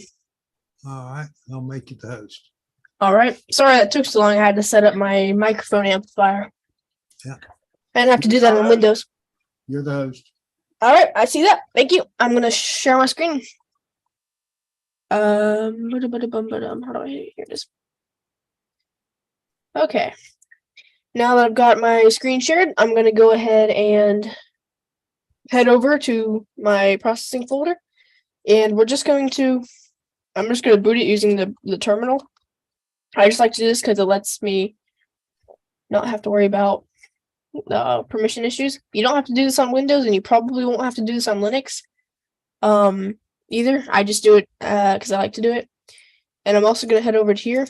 All right, I'll make you the host. All right. Sorry that took so long. I had to set up my microphone amplifier. Yeah. I didn't have to do that on Windows. You're the host. All right, I see that. Thank you. I'm gonna share my screen. How do I here it is? Okay. Now that I've got my screen shared, I'm gonna go ahead and head over to my processing folder, and I'm just gonna boot it using the terminal. I just like to do this because it lets me not have to worry about permission issues. You don't have to do this on Windows, and you probably won't have to do this on Linux. either. I just do it because I like to do it. And I'm also going to head over to here.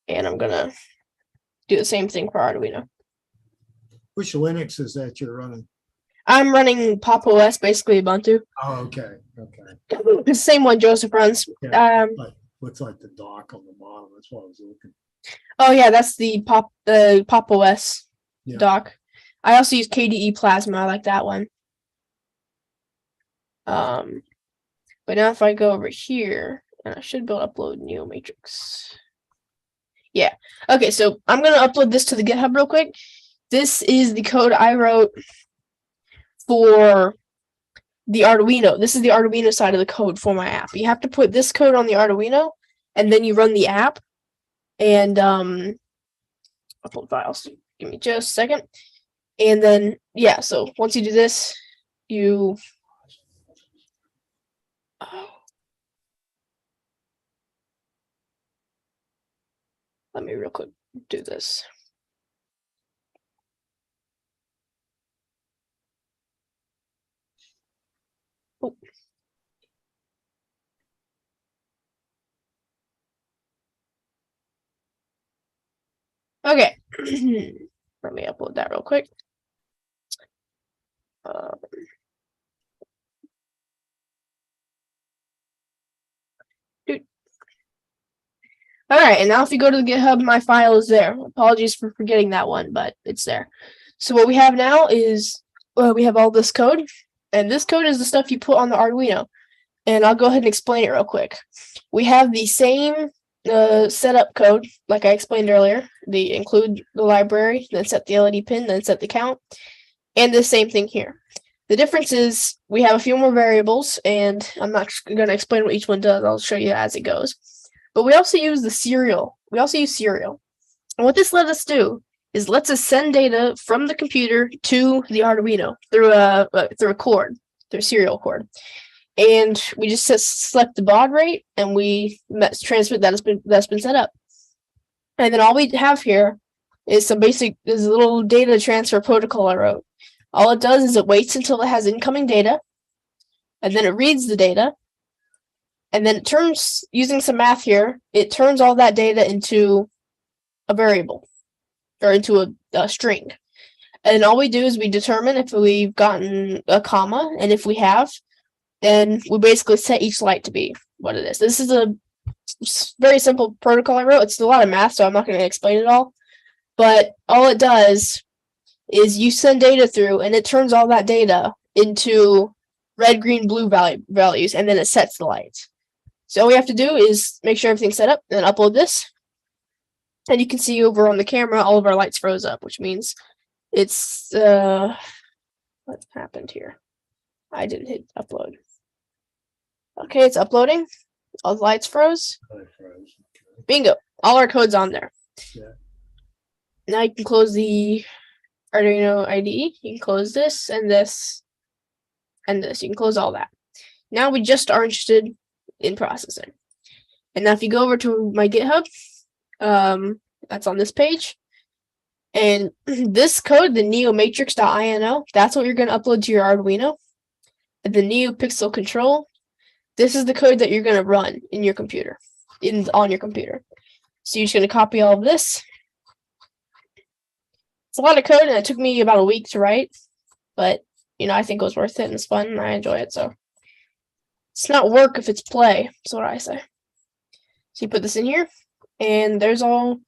And I'm going to do the same thing for Arduino. Which Linux is that you're running? I'm running Pop! OS, basically Ubuntu. Oh, okay, okay. It's the same one Joseph runs. Yeah, looks like the dock on the bottom. That's what I was looking. Oh yeah, that's the Pop OS Yeah. dock. I also use KDE Plasma. I like that one. But now if I go over here, and I should be able to upload NeoMatrix. Yeah. Okay, so I'm gonna upload this to the GitHub real quick. This is the code I wrote for the Arduino. This is the Arduino side of the code for my app. You have to put this code on the Arduino, and then you run the app, and upload files. Give me just a second. And then, yeah, so once you do this, you... Let me real quick do this. Oh. Okay. Let me upload that real quick. All right, and now if you go to the GitHub, my file is there. Apologies for forgetting that one, but it's there. So what we have now is, we have all this code, and this code is the stuff you put on the Arduino. And I'll go ahead and explain it real quick. We have the same setup code, like I explained earlier. The include the library, then set the LED pin, then set the count, and the same thing here. The difference is we have a few more variables, and I'm not going to explain what each one does. I'll show you as it goes. But we also use the serial. We also use serial. And what this lets us do is lets us send data from the computer to the Arduino through a cord, through a serial cord. And we just select the baud rate, and we transmit that's been set up. And then all we have here is a little data transfer protocol I wrote. All it does is it waits until it has incoming data, and then it reads the data, and then it turns, using some math here, it turns all that data into a variable, or into a string. And all we do is we determine if we've gotten a comma, and if we have, then we basically set each light to be what it is. This is a very simple protocol I wrote. It's a lot of math, so I'm not going to explain it all. But all it does is you send data through, and it turns all that data into red, green, blue values, and then it sets the lights. So all we have to do is make sure everything's set up, and then upload this. And you can see over on the camera, all of our lights froze up, which means it's, what happened here? I didn't hit upload. Okay, it's uploading. All the lights froze. Bingo. All our code's on there. Yeah. Now you can close the Arduino IDE. You can close this and this and this. You can close all that. Now we just are interested in processing. And now if you go over to my GitHub, that's on this page. And this code, the neomatrix.ino, that's what you're going to upload to your Arduino. And the NeoPixel control, this is the code that you're going to run in your computer, on your computer. So you're just going to copy all of this. It's a lot of code, and it took me about a week to write. But, you know, I think it was worth it, and it's fun, and I enjoy it. So it's not work if it's play. That's what I say. So you put this in here, and there's all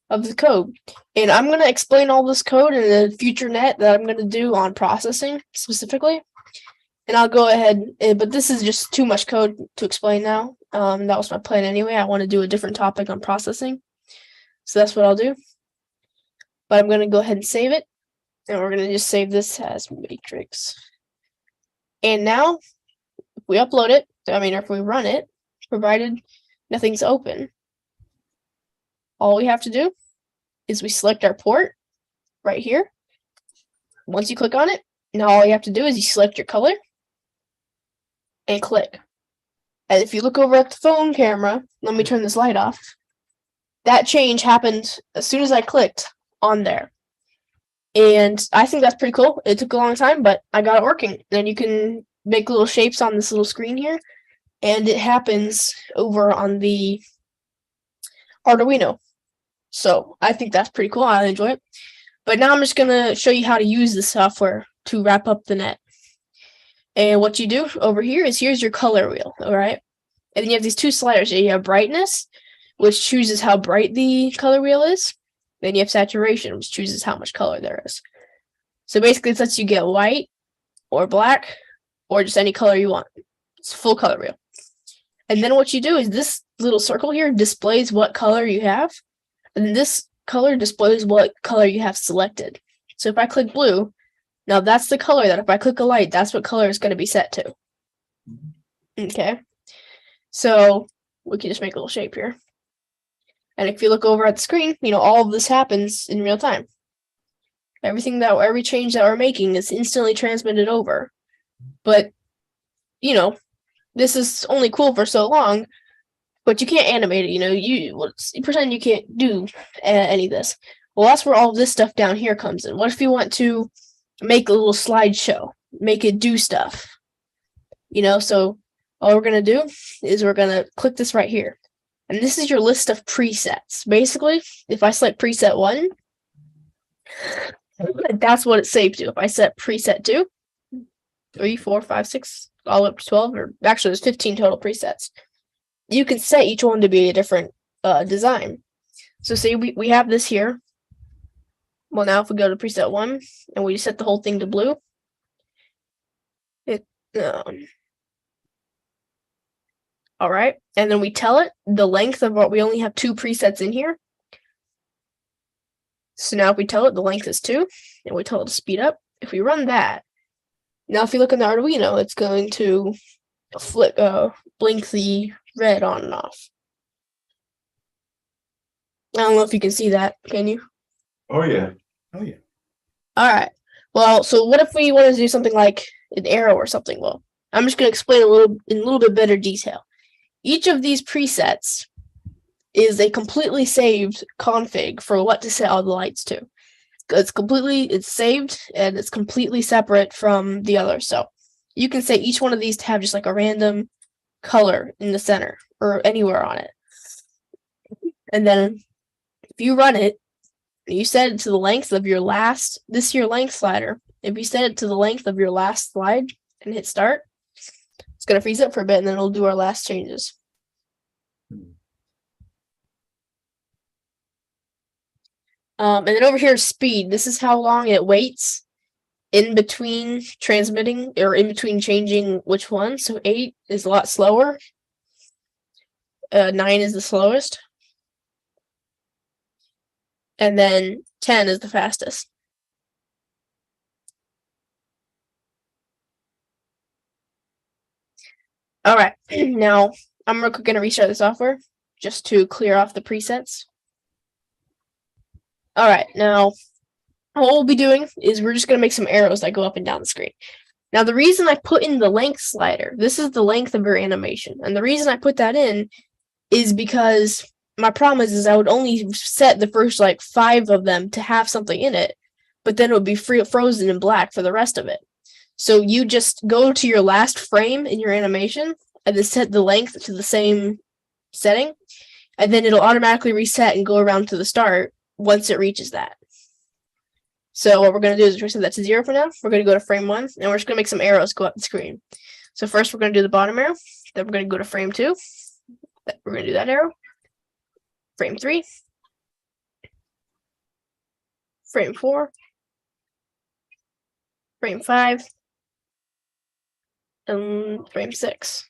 of the code. And I'm going to explain all this code in the future net that I'm going to do on processing specifically. And I'll go ahead, but this is just too much code to explain now. That was my plan anyway. I want to do a different topic on processing. So that's what I'll do. But I'm going to go ahead and save it. And we're going to just save this as matrix. And now, if we upload it, if we run it, provided nothing's open, all we have to do is we select our port right here. Once you click on it, now all you have to do is you select your color and click. And if you look over at the phone camera, let me turn this light off. That change happened as soon as I clicked on there. And I think that's pretty cool. It took a long time, but I got it working. And you can make little shapes on this little screen here, and it happens over on the Arduino. So I think that's pretty cool. I enjoy it. But now I'm just going to show you how to use the software to wrap up the net. And what you do over here is here's your color wheel, all right? And then you have these two sliders here. You have brightness, which chooses how bright the color wheel is. Then you have saturation, which chooses how much color there is. So basically, it lets you get white or black or just any color you want. It's a full color wheel. And then what you do is this little circle here displays what color you have. And this color displays what color you have selected. So if I click blue, now that's the color that if I click a light, that's what color it's going to be set to. Okay. So we can just make a little shape here. And if you look over at the screen, all of this happens in real time. Every change that we're making is instantly transmitted over. But, this is only cool for so long, but you can't animate it. You pretend you can't do any of this. Well, that's where all of this stuff down here comes in. What if you want to make a little slideshow, make it do stuff? So all we're going to do is we're going to click this right here. And this is your list of presets. Basically, if I select preset 1, that's what it's saved to. If I set preset 2, 3, 4, 5, 6, all the way up to 12, or actually there's 15 total presets. You can set each one to be a different design. So say we have this here. Well, now if we go to preset 1 and we set the whole thing to blue, all right, and then we tell it the length of what we only have 2 presets in here. So now if we tell it the length is 2, and we tell it to speed up, if we run that, now if you look in the Arduino, it's going to blink the red on and off. I don't know if you can see that, can you? Oh, yeah. Oh, yeah. All right. Well, so what if we wanted to do something like an arrow or something? Well, I'm just going to explain in a little bit better detail. Each of these presets is a completely saved config for what to set all the lights to. It's saved and it's completely separate from the other. So you can set each one of these to have just like a random color in the center or anywhere on it. And then if you run it, you set it to the length of your last, this is your length slider. If you set it to the length of your last slide and hit start, it's going to freeze up for a bit and then it'll do our last changes. And then over here, speed. This is how long it waits in between transmitting or in between changing which one. So 8 is a lot slower. 9 is the slowest. And then 10 is the fastest. All right. Now, I'm going to restart the software just to clear off the presets. All right, now what we'll be doing is we're just going to make some arrows that go up and down the screen. Now, the reason I put in the length slider, this is the length of your animation. And the reason I put that in is because my problem is I would only set the first 5 of them to have something in it, but then it would be frozen in black for the rest of it. So you just go to your last frame in your animation and then set the length to the same setting, and then it'll automatically reset and go around to the start once it reaches that. So what we're going to do is we're set that to 0 for now. We're going to go to frame 1, and we're just going to make some arrows go up the screen. So first we're going to do the bottom arrow. Then we're going to go to frame 2. We're going to do that arrow. Frame 3. Frame 4. Frame 5. And frame 6.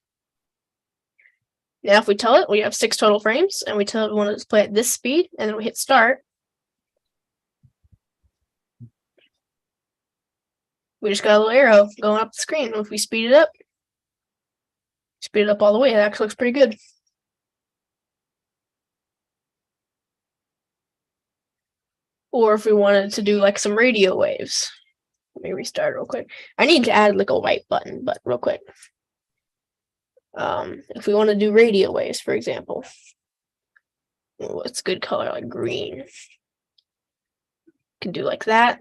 Now if we tell it, we have 6 total frames, and we tell it we want to display at this speed, and then we hit start. We just got a little arrow going up the screen. If we speed it up all the way, it actually looks pretty good. Or if we wanted to do some radio waves. Let me restart real quick. I need to add a white button, but real quick. If we want to do radio waves, for example. What's good color? Like green. Can do like that.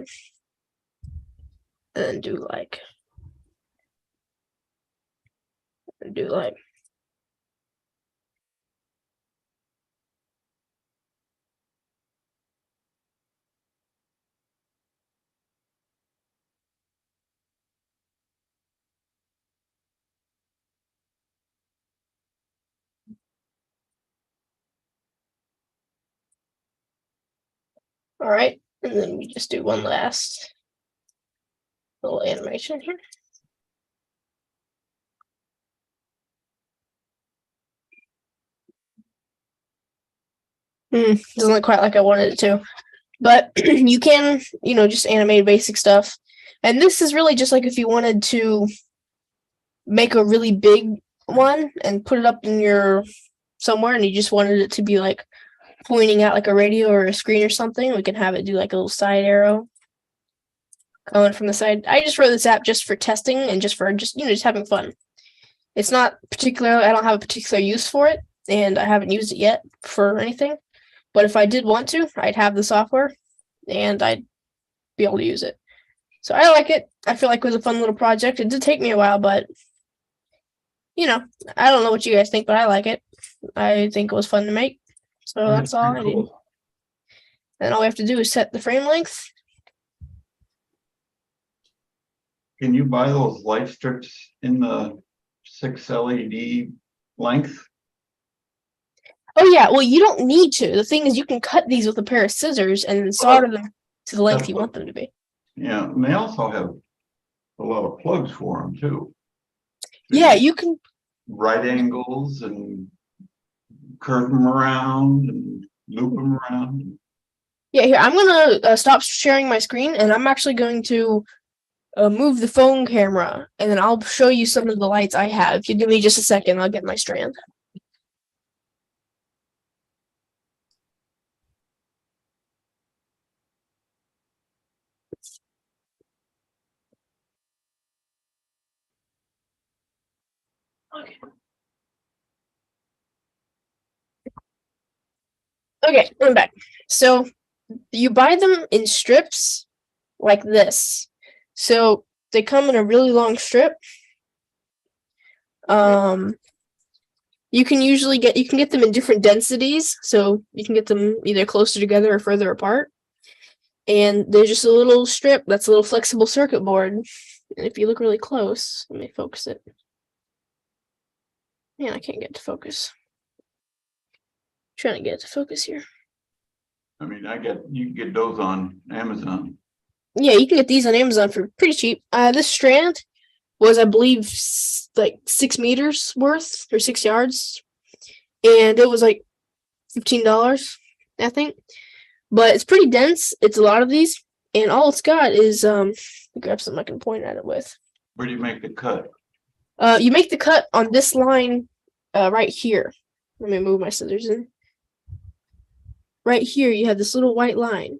And then do do like. All right, and then we just do one last little animation here. Doesn't look quite like I wanted it to, but you can, just animate basic stuff. And this is really just like if you wanted to make a really big one and put it up in your somewhere, and you just wanted it to be like pointing at like a radio or a screen or something, we can have it do like a little side arrow going from the side. I just wrote this app just for testing and just for just having fun. It's not particular. I don't have a particular use for it, and I haven't used it yet for anything. But if I did want to, I'd have the software and I'd be able to use it. So I like it. I feel like it was a fun little project. It did take me a while, but I don't know what you guys think, but I like it. I think it was fun to make. So that's all I need. And all we have to do is set the frame length. Can you buy those light strips in the 6 LED length? Oh yeah, well you don't need to. The thing is you can cut these with a pair of scissors and then solder them to the length you want them to be. Yeah, and they also have a lot of plugs for them too. Yeah, you can. Right angles and curve them around and loop them around. Yeah, here, I'm gonna stop sharing my screen, and I'm actually going to move the phone camera, and then I'll show you some of the lights I have. If you give me just a second, I'll get my strand. Okay, I'm back. So you buy them in strips like this. So they come in a really long strip. You can get them in different densities, so you can get them either closer together or further apart. And there's just a little strip that's a little flexible circuit board. And if you look really close, let me focus it. Man, I can't get it to focus. Trying to get it to focus here. I mean, you can get those on Amazon. Yeah, you can get these on Amazon for pretty cheap. This strand was, I believe, like 6 meters worth or 6 yards, and it was like $15, I think. But it's pretty dense. It's a lot of these, and all it's got is grab something I can point at it with. Where do you make the cut? You make the cut on this line right here. Let me move my scissors in. Right here, you have this little white line.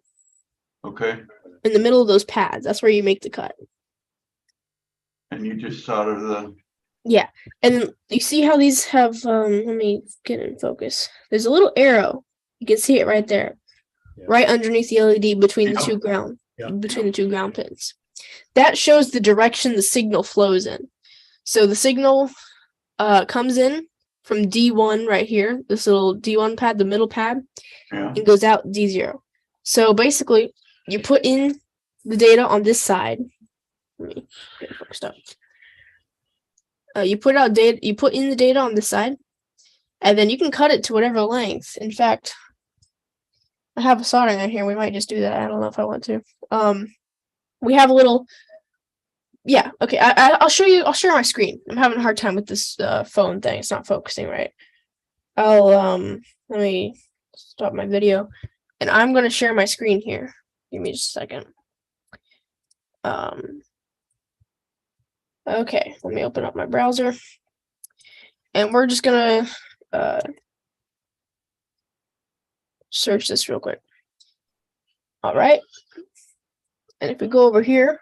Okay. In the middle of those pads. That's where you make the cut. And you just solder the... Yeah. And you see how these have, let me get in focus. There's a little arrow. You can see it right there. Yeah. Right underneath the LED between the two ground, between the two ground pins. That shows the direction the signal flows in. So the signal comes in from D1 right here, this little D1 pad, the middle pad, and goes out D0. So basically, you put in the data on this side. Let me get it focused up. You put in the data on this side, and then you can cut it to whatever length. In fact, I have a soldering iron here. We might just do that. I don't know if I want to. We have a little. Yeah. Okay. I'll show you. I'll share my screen. I'm having a hard time with this phone thing. It's not focusing right. Let me stop my video, and I'm gonna share my screen here. Give me just a second. Okay. Let me open up my browser, and we're just gonna search this real quick. All right. And if we go over here,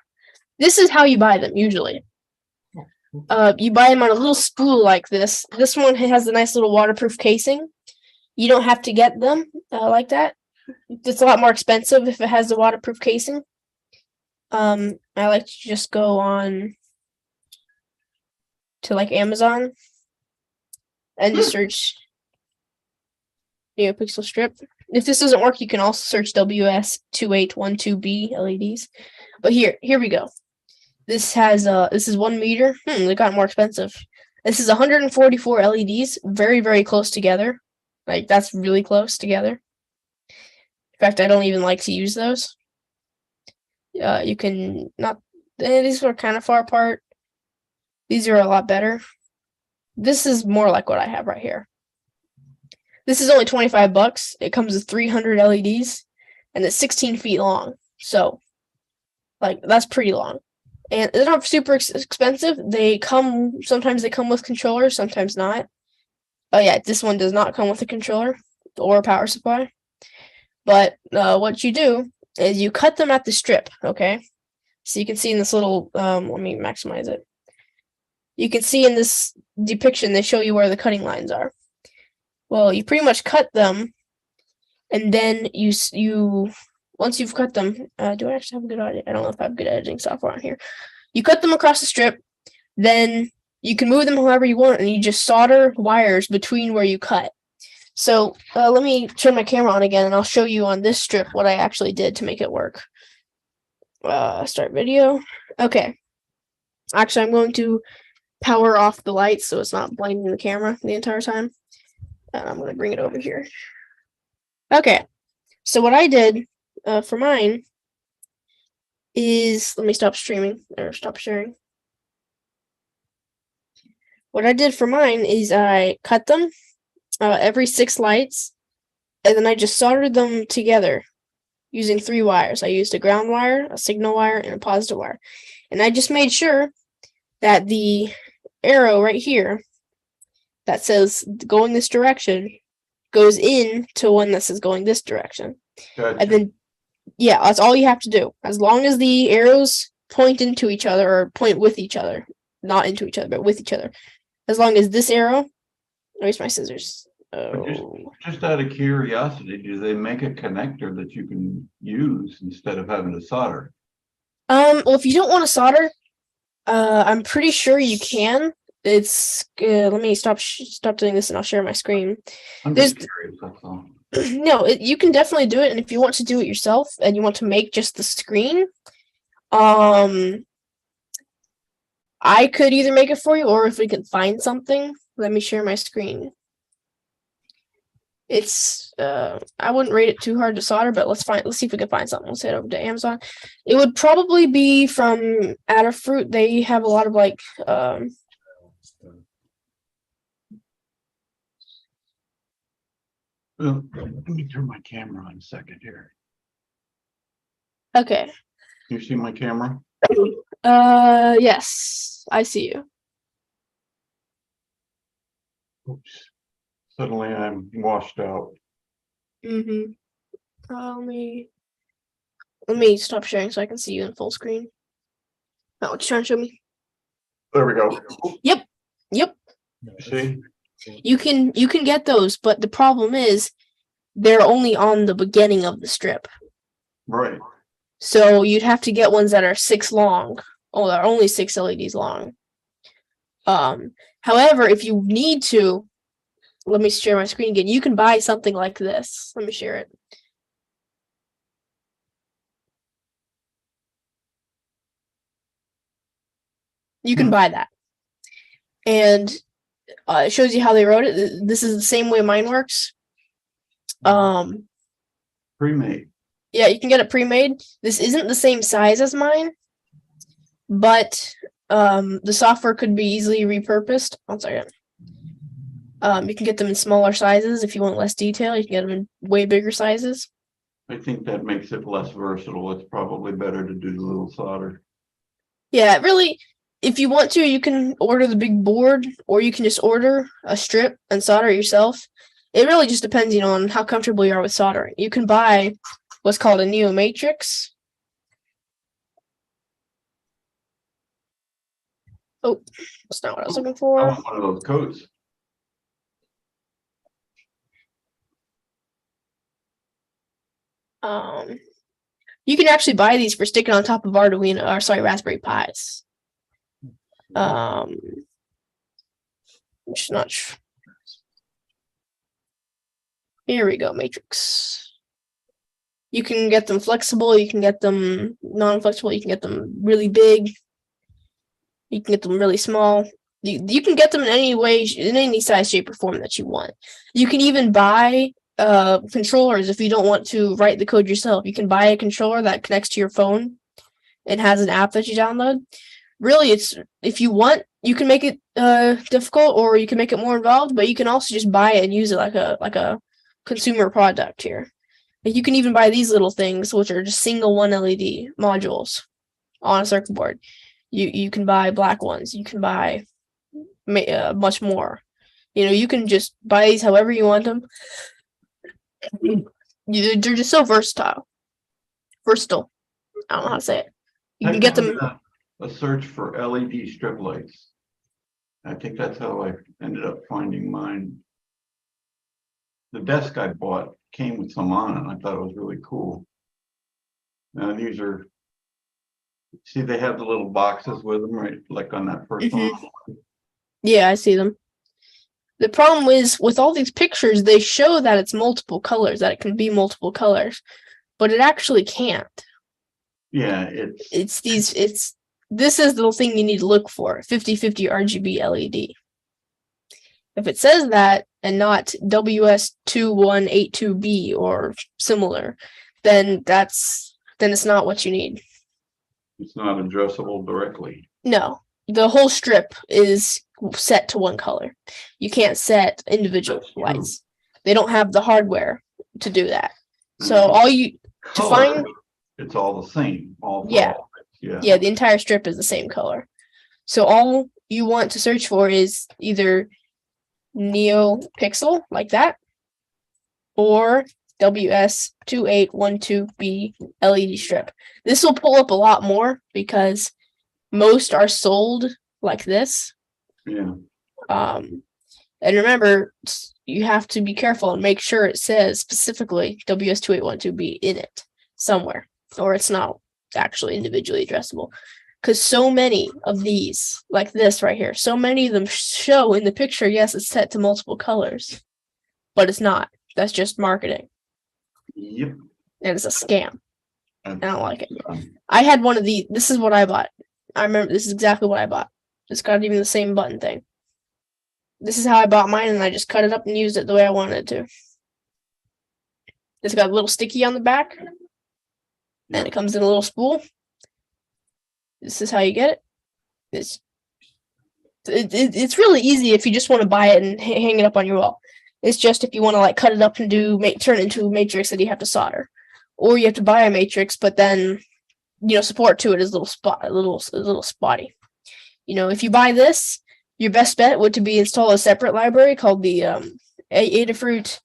this is how you buy them usually. You buy them on a little spool like this. This one has a nice little waterproof casing. You don't have to get them like that. It's a lot more expensive if it has the waterproof casing. I like to just go on to like Amazon and just search NeoPixel strip. If this doesn't work, you can also search WS2812B LEDs. But here we go. This has this is 1 meter. They got more expensive. This is 144 LEDs, very, very close together. Like, that's really close together. In fact, I don't even like to use those. You can not. These are kind of far apart. These are a lot better. This is more like what I have right here. This is only $25. It comes with 300 LEDs, and it's 16 feet long. So, like, that's pretty long. And they're not super expensive. Sometimes they come with controllers, sometimes not. Oh yeah, this one does not come with a controller or a power supply. But what you do is you cut them at the strip, okay? So you can see in this little, let me maximize it. You can see in this depiction, they show you where the cutting lines are. Well, you pretty much cut them, and then once you've cut them, do I actually have a good edit? I don't know if I have good editing software on here. You cut them across the strip, then you can move them however you want, and you just solder wires between where you cut. So let me turn my camera on again, and I'll show you on this strip what I actually did to make it work. Start video. Okay. Actually, I'm going to power off the lights so it's not blinding the camera the entire time. And I'm going to bring it over here. Okay. So what I did for mine is, let me stop streaming or stop sharing. What I did for mine is I cut them every 6 lights, and then I just soldered them together using 3 wires. I used a ground wire, a signal wire, and a positive wire. And I just made sure that the arrow right here that says going this direction goes in to one that says going this direction. Gotcha. And then, yeah, that's all you have to do. As long as the arrows point into each other or point with each other, not into each other, but with each other. As long as this arrow, where's my scissors? Oh. Just out of curiosity, do they make a connector that you can use instead of having to solder? Well, if you don't want to solder, I'm pretty sure you can. It's let me stop doing this and I'll share my screen. I'm just curious, that's all. No, you can definitely do it, and if you want to do it yourself and you want to make just the screen, I could either make it for you, or if we can find something, let me share my screen. It's I wouldn't rate it too hard to solder, but let's see if we can find something. Let's head over to Amazon. It would probably be from Adafruit. They have a lot of like Well, let me turn my camera on a second here. okay. You see my camera? Yes, I see you. Oops. Suddenly I'm washed out. Mm-hmm. Let me stop sharing so I can see you in full screen. Oh, what you trying to show me? There we go. Yep. You see? You can get those, but the problem is they're only on the beginning of the strip. Right. So you'd have to get ones that are 6 long. Oh, they're only 6 LEDs long. However, if you need to, let me share my screen again. You can buy something like this. Let me share it. You can buy that. And it shows you how they wrote it. This is the same way mine works. Pre-made. Yeah, you can get it pre-made. This isn't the same size as mine, but the software could be easily repurposed. 1 second. You can get them in smaller sizes if you want less detail. You can get them in way bigger sizes. I think that makes it less versatile. It's probably better to do the little solder. Yeah, really, if you want to, you can order the big board, or you can just order a strip and solder it yourself. It really just depends, on how comfortable you are with soldering. You can buy what's called a Neo Matrix. Oh, that's not what I was looking I for. want one of those coats. You can actually buy these for sticking on top of Raspberry Pis. I'm just not sure. Here we go, matrix. You can get them flexible, you can get them non-flexible, you can get them really big, you can get them really small. You can get them in any way, in any size, shape, or form that you want. You can even buy controllers if you don't want to write the code yourself. You can buy a controller that connects to your phone and has an app that you download. Really, it's if you want, you can make it difficult, or you can make it more involved, but you can also just buy it and use it like a consumer product here. You can even buy these little things, which are just single 1 LED modules on a circuit board. You can buy black ones. You can buy much more. You can just buy these however you want them. They're just so versatile. Versatile. I don't know how to say it. You can get them. A search for LED strip lights. I think that's how I ended up finding mine. The desk I bought came with some on it. I thought it was really cool. Now these are, see, they have the little boxes with them, right? Like on that first one. Yeah, I see them. The problem is with all these pictures, they show that it's multiple colors, that it can be multiple colors, but it actually can't. Yeah, this is the thing you need to look for, 50/50 RGB LED. If it says that and not WS2182B or similar, then it's not what you need. it's not addressable directly. No, the whole strip is set to one color. You can't set individual lights. They don't have the hardware to do that. So all you to find, it's all the same. Yeah, the entire strip is the same color. So all you want to search for is either NeoPixel like that, or WS2812B LED strip. This will pull up a lot more because most are sold like this. Yeah. And remember, you have to be careful and make sure it says specifically WS2812B in it somewhere, or it's not actually individually addressable. Because so many of these, like this right here, so many of them show in the picture, yes, it's set to multiple colors, but it's not. That's just marketing. Yep. And it's a scam. I don't like it. I had one of these. This is what I bought. I remember this is exactly what I bought. It's got even the same button thing. This is how I bought mine, and I just cut it up and used it the way I wanted it to. It's got a little sticky on the back, and it comes in a little spool. This is how you get it. It's really easy if you just want to buy it and hang it up on your wall. It's just if you want to like cut it up and turn it into a matrix that you have to solder, or you have to buy a matrix, but then support to it is a little spotty. If you buy this, your best bet would to be install a separate library called the Adafruit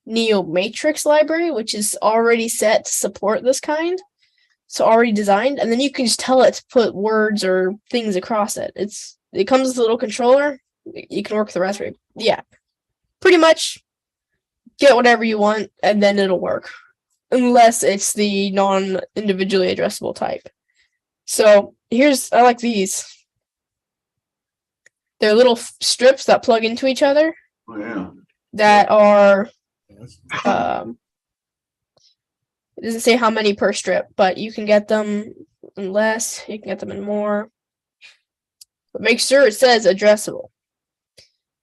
Neo Matrix library, which is already set to support this kind. So already designed, and then you can just tell it to put words or things across it. It comes with a little controller. You can work with the Raspberry. Yeah, pretty much get whatever you want, and then it'll work, unless it's the non-individually addressable type. So I like these. They're little strips that plug into each other. Oh, yeah. That are. It doesn't say how many per strip, but you can get them in less, you can get them in more. But make sure it says addressable.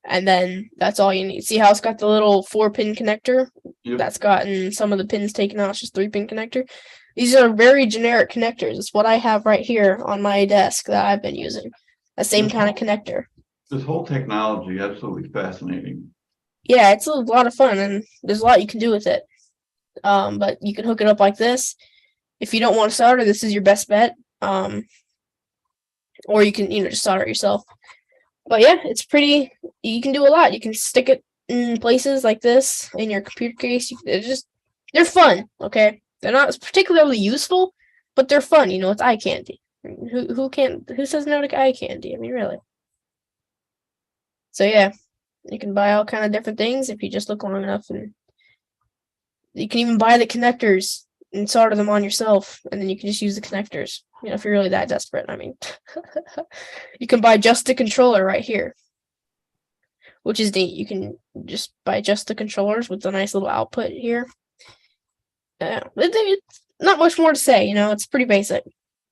And then that's all you need. See how it's got the little 4-pin connector? Yep. That's gotten some of the pins taken out. It's just 3-pin connector. These are very generic connectors. It's what I have right here on my desk that I've been using. The same kind of connector. This whole technology, absolutely fascinating. Yeah, it's a lot of fun, and there's a lot you can do with it. But you can hook it up like this. If you don't want to solder, this is your best bet. Or you can, just solder it yourself. But yeah, it's pretty. You can do a lot. You can stick it in places like this in your computer case. They're fun. Okay, they're not particularly useful, but they're fun. It's eye candy. Who says no to eye candy? I mean, really. So yeah, you can buy all kind of different things if you just look long enough, and you can even buy the connectors and solder them on yourself, and then you can just use the connectors. If you're really that desperate. I mean, you can buy just the controller right here. which is neat. You can just adjust the controllers with a nice little output here. It's not much more to say, it's pretty basic.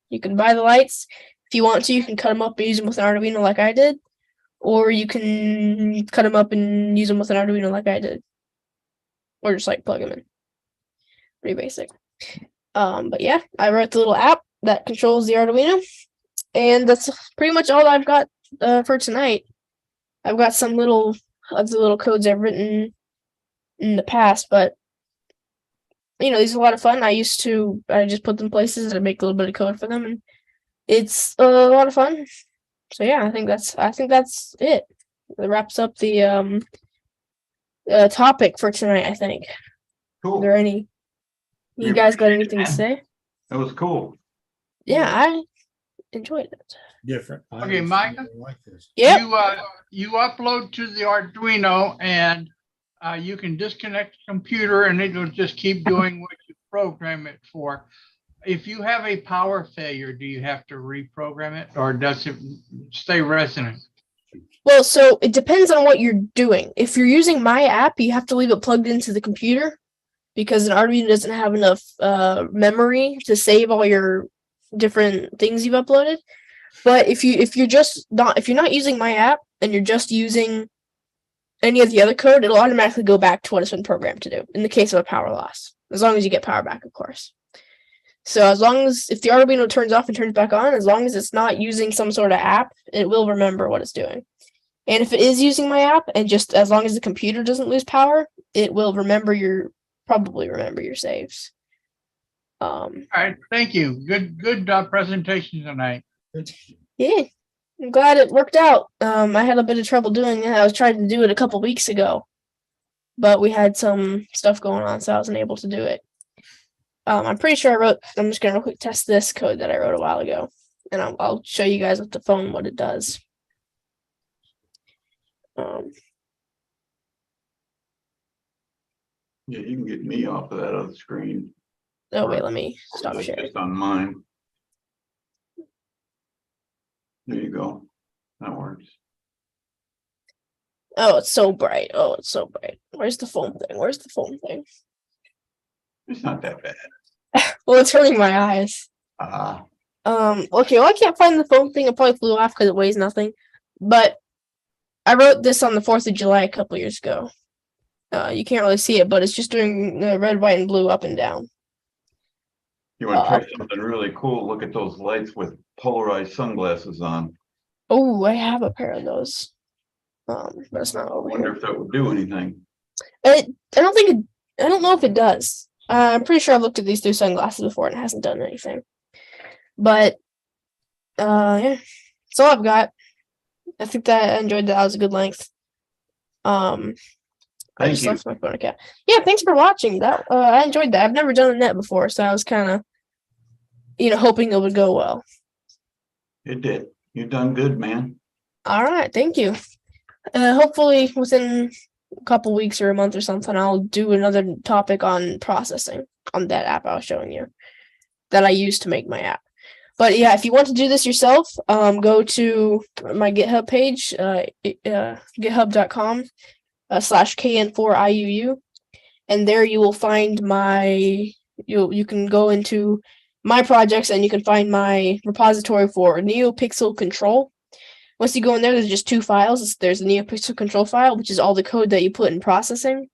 You can buy the lights. If you want to, you can cut them up and use them with an Arduino like I did, or you can cut them up and use them with an Arduino like I did, or just like plug them in. Pretty basic. But yeah, I wrote the little app that controls the Arduino, and that's pretty much all I've got for tonight. I've got some little of the little codes I've written in the past, but these are a lot of fun. I just put them places and make a little bit of code for them, and it's a lot of fun. So yeah, I think that's it. That wraps up the topic for tonight, I think. Cool. Are there any? You guys got anything to say? That was cool. Yeah, I enjoyed it. Different. I Okay, haven't seen Micah? anything like this. Yeah. You upload to the Arduino and you can disconnect the computer and it will just keep doing what you program it for. If you have a power failure, do you have to reprogram it or does it stay resonant? Well, so it depends on what you're doing. If you're using my app, you have to leave it plugged into the computer because an Arduino doesn't have enough memory to save all your different things you've uploaded. But if you're not using my app and you're just using any of the other code, it'll automatically go back to what it's been programmed to do in the case of a power loss, as long as you get power back, of course. So if the Arduino turns off and turns back on, as long as it's not using some sort of app, it will remember what it's doing. And if it is using my app, and just as long as the computer doesn't lose power, it will probably remember your saves. All right, thank you. Good presentation tonight. Yeah, I'm glad it worked out. I had a bit of trouble doing it. I was trying to do it a couple weeks ago, but we had some stuff going on, so I wasn't able to do it. I'm pretty sure I'm just gonna quick test this code that I wrote a while ago, and I'll show you guys with the phone what it does. Yeah, you can get me off of that other screen. Oh wait, let me stop That's sharing. just on mine. There you go. That works. Oh, it's so bright. Where's the phone thing? It's not that bad. Well, it's hurting my eyes. Okay, well, I can't find the phone thing. It probably flew off because it weighs nothing. But I wrote this on the 4th of July a couple years ago. You can't really see it, but it's just doing red, white, and blue up and down. You want to try something really cool? Look at those lights with polarized sunglasses on. Oh, I have a pair of those. But it's not I over wonder here. if that would do anything. I don't know if it does. I'm pretty sure I've looked at these through sunglasses before and it hasn't done anything. But yeah, that's all I've got. I think that I enjoyed that. That was a good length. I Thank just you. left my phone account. Yeah, thanks for watching. That I enjoyed that. I've never done a net before, so I was kind of, hoping it would go well. It did. You've done good, man. All right, thank you. Hopefully within a couple weeks or a month or something, I'll do another topic on processing on that app I was showing you that I use to make my app. But yeah, if you want to do this yourself, go to my GitHub page, github.com/kn4iuu, and there you will find you can go into my projects and you can find my repository for NeoPixel Control. Once you go in there, there's just two files. There's the NeoPixel Control file, which is all the code that you put in processing.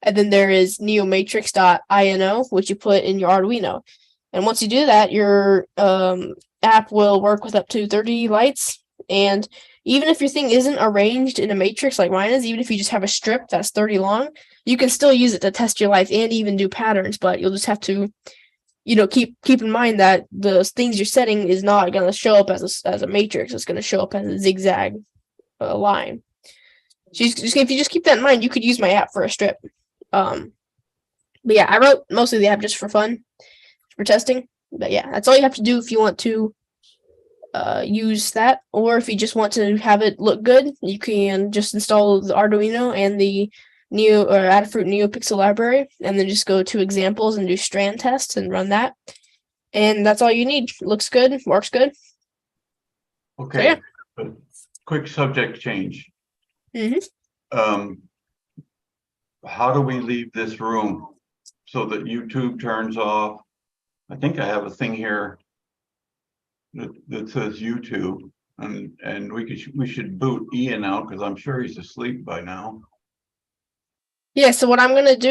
And then there is neomatrix.ino, which you put in your Arduino. And once you do that, your app will work with up to 30 lights. And even if your thing isn't arranged in a matrix like mine is, even if you just have a strip that's 30 long, you can still use it to test your lights and even do patterns. But you'll just have to keep in mind that the things you're setting is not going to show up as a matrix. It's going to show up as a zigzag line. So if you just keep that in mind, you could use my app for a strip. But yeah, I wrote mostly the app just for fun, for testing. But yeah, that's all you have to do if you want to use that. Or if you just want to have it look good, you can just install the Arduino and the Adafruit NeoPixel library, and then just go to examples and do strand tests and run that. And that's all you need. Looks good, works good. Okay. So, yeah. But quick subject change. Mm-hmm. how do we leave this room so that YouTube turns off? I think I have a thing here that says YouTube, and we should boot Ian out because I'm sure he's asleep by now. Yeah, so what I'm gonna do